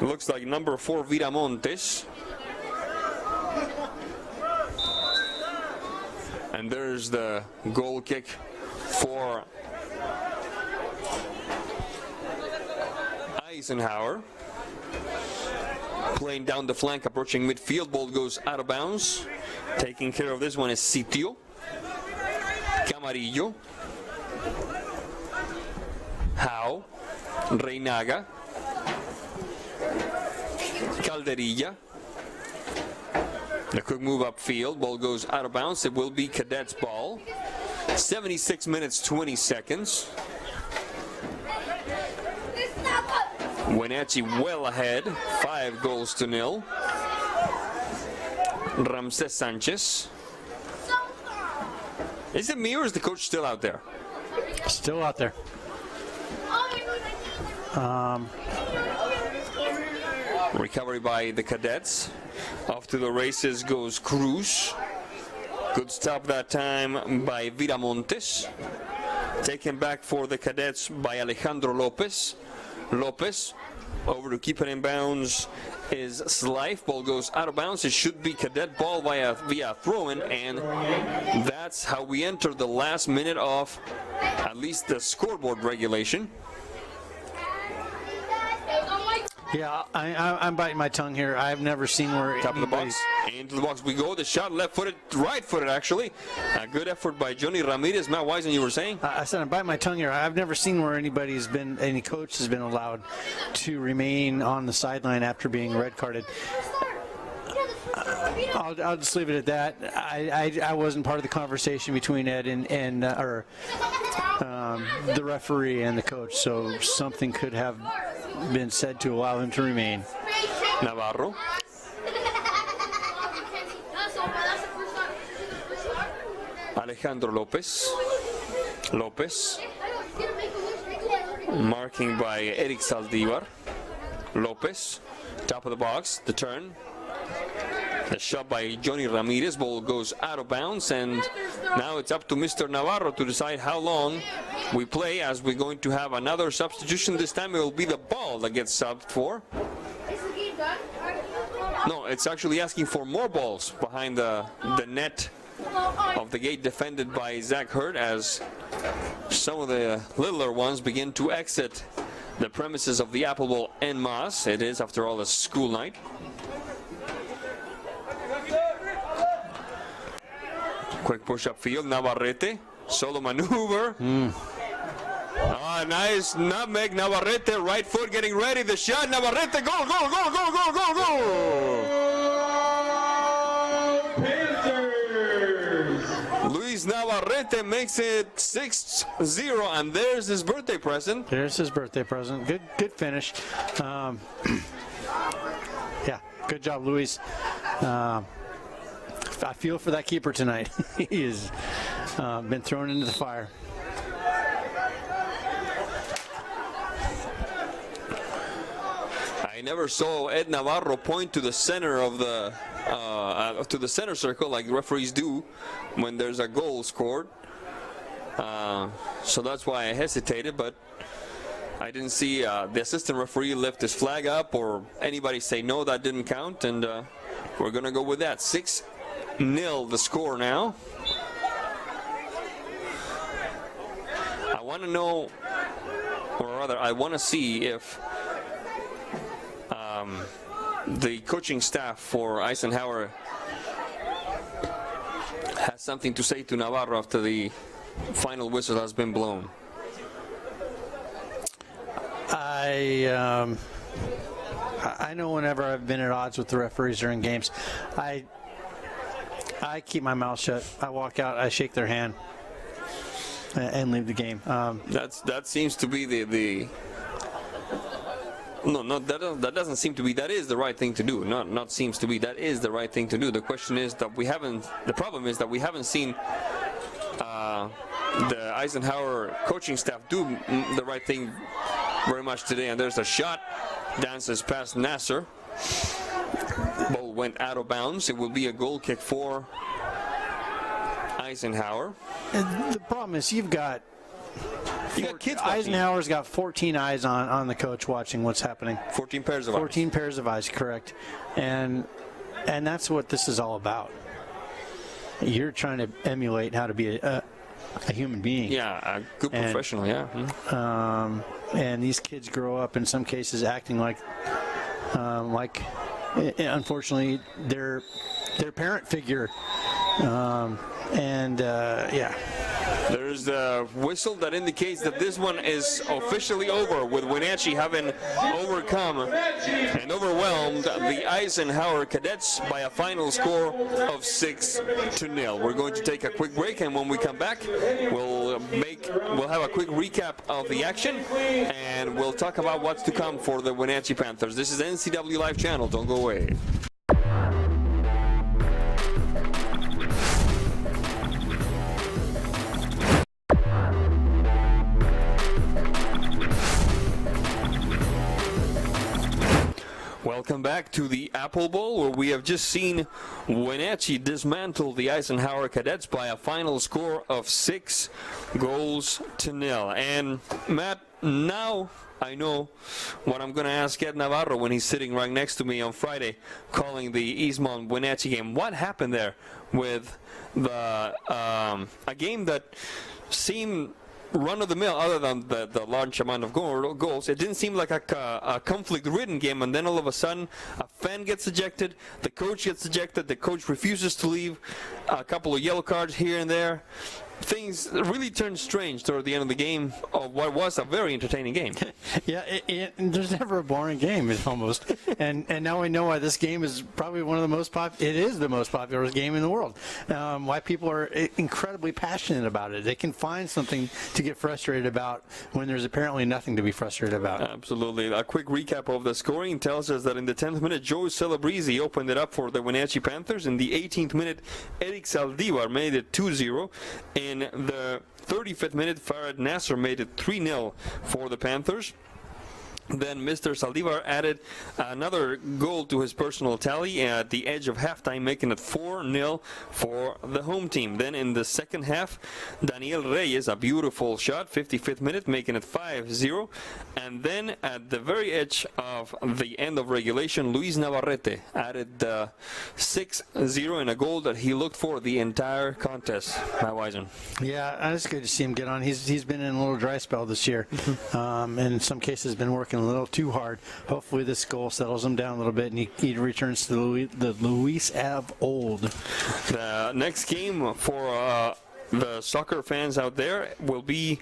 looks like number 4, Viramontes. And there's the goal kick for Eisenhower. Playing down the flank, approaching midfield. Ball goes out of bounds. Taking care of this one is Sitio. Camarillo. Howe. Reinaga. Calderilla. The quick move upfield. Ball goes out of bounds. It will be Cadets' ball. 76 minutes, 20 seconds. Wenatchee well ahead, 5-0. Ramses Sanchez. Is it me or is the coach still out there? still out there. Recovery by the Cadets. Off to the races goes Cruz. Good stop that time by Viramontes. Taken back for the Cadets by Alejandro Lopez. Lopez over to keep it in bounds is Slife. Ball goes out of bounds. It should be Cadet ball via throw-in, and that's how we enter the last minute of at least the scoreboard regulation. Yeah, I'm biting my tongue here. I've never seen where Top of the box, into the box we go. The shot left-footed, right-footed actually. A good effort by Johnny Ramirez. Matt Wisen, you were saying? I said I'm biting my tongue here. I've never seen where any coach has been allowed to remain on the sideline after being red carded. I'll just leave it at that. I wasn't part of the conversation between Ed and the referee and the coach, so something could have been said to allow him to remain. Navarro. Alejandro Lopez. Lopez. Marking by Eric Saldivar. Lopez. Top of the box. The turn. The shot by Johnny Ramirez. Ball goes out of bounds, and now it's up to Mr. Navarro to decide how long we play, as we're going to have another substitution. This time it will be the ball that gets subbed for. No, it's actually asking for more balls behind the net of the gate defended by Zach Hurd, as some of the littler ones begin to exit the premises of the Apple Bowl en masse. It is, after all, a school night. Quick push up field, Navarrete, solo maneuver. Nice nutmeg, Navarrete, right foot getting ready, the shot, Navarrete, goal, goal, goal, goal, goal, goal, goal. Panthers! Luis Navarrete makes it 6-0, and there's his birthday present. There's his birthday present. Good finish. Yeah, good job, Luis. I feel for that keeper tonight. He has been thrown into the fire. I never saw Ed Navarro point to the center of the to the center circle like referees do when there's a goal scored. So that's why I hesitated, but I didn't see the assistant referee lift his flag up or anybody say no, that didn't count, and we're gonna go with that. 6-0 the score now. I want to know, or rather I want to see if the coaching staff for Eisenhower has something to say to Navarro after the final whistle has been blown. I know whenever I've been at odds with the referees during games, I keep my mouth shut. I walk out, I shake their hand, and leave the game. That seems to be the that doesn't seem to be, that is the right thing to do. Not seems to be, that is the right thing to do. The question is that the problem is that we haven't seen the Eisenhower coaching staff do the right thing very much today. And there's a shot, dances past Nasser. Ball went out of bounds. It will be a goal kick for Eisenhower. And the problem is you got kids. Eisenhower's got 14 eyes on the coach watching what's happening. 14 pairs of eyes. 14 pairs of eyes, correct. And that's what this is all about. You're trying to emulate how to be a human being. Yeah, a good professional, yeah. And these kids grow up in some cases acting like unfortunately their parent figure. Yeah. There's a whistle that indicates that this one is officially over, with Wenatchee having overcome and overwhelmed the Eisenhower Cadets by a final score of 6-0. We're going to take a quick break, and when we come back, we'll have a quick recap of the action, and we'll talk about what's to come for the Wenatchee Panthers. This is the NCW Live Channel. Don't go away. Welcome back to the Apple Bowl, where we have just seen Wenatchee dismantle the Eisenhower Cadets by a final score of 6-0. And Matt, now I know what I'm going to ask Ed Navarro when he's sitting right next to me on Friday calling the Eastmont Wenatchee game. What happened there with the a game that seemed run-of-the-mill, other than the large amount of goals? It didn't seem like a conflict-ridden game, and then all of a sudden a fan gets ejected, the coach gets ejected, the coach refuses to leave, a couple of yellow cards here and there. Things really turned strange toward the end of the game of what was a very entertaining game. Yeah, there's never a boring game, almost. and now we know why this game is probably one of the most it is the most popular game in the world. Why people are incredibly passionate about it. They can find something to get frustrated about when there's apparently nothing to be frustrated about. Absolutely. A quick recap of the scoring tells us that in the 10th minute, Joe Celebrezzi opened it up for the Wenatchee Panthers. In the 18th minute, Eric Saldivar made it 2-0. In the 35th minute, Farad Nasser made it 3-0 for the Panthers. Then Mr. Saldivar added another goal to his personal tally at the edge of halftime, making it 4-0 for the home team. Then in the second half, Daniel Reyes, a beautiful shot, 55th minute, making it 5-0. And then at the very edge of the end of regulation, Luis Navarrete added 6-0 in a goal that he looked for the entire contest. Matt Wisen. Yeah, it's good to see him get on. He's been in a little dry spell this year, and in some cases been working a little too hard. Hopefully this goal settles him down a little bit and he returns to the Luis of old. The next game for the soccer fans out there will be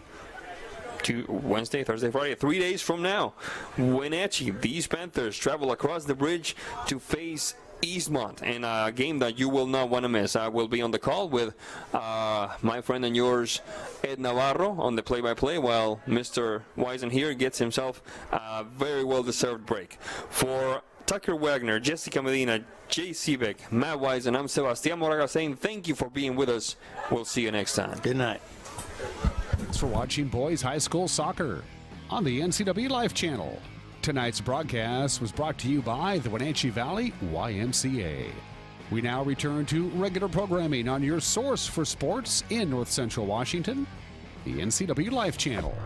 Wednesday, Thursday, Friday, 3 days from now. Wenatchee, these Panthers, travel across the bridge to face Eastmont in a game that you will not want to miss. I will be on the call with my friend and yours, Ed Navarro, on the play-by-play, while Mr. Wisen here gets himself a very well-deserved break. For Tucker Wagner, Jessica Medina, Jay Seebeck, Matt Wisen, I'm Sebastián Moraga saying thank you for being with us. We'll see you next time. Good night. Thanks for watching Boys High School Soccer on the NCW Life Channel. Tonight's broadcast was brought to you by the Wenatchee Valley YMCA. We now return to regular programming on your source for sports in North Central Washington, the NCW Life Channel.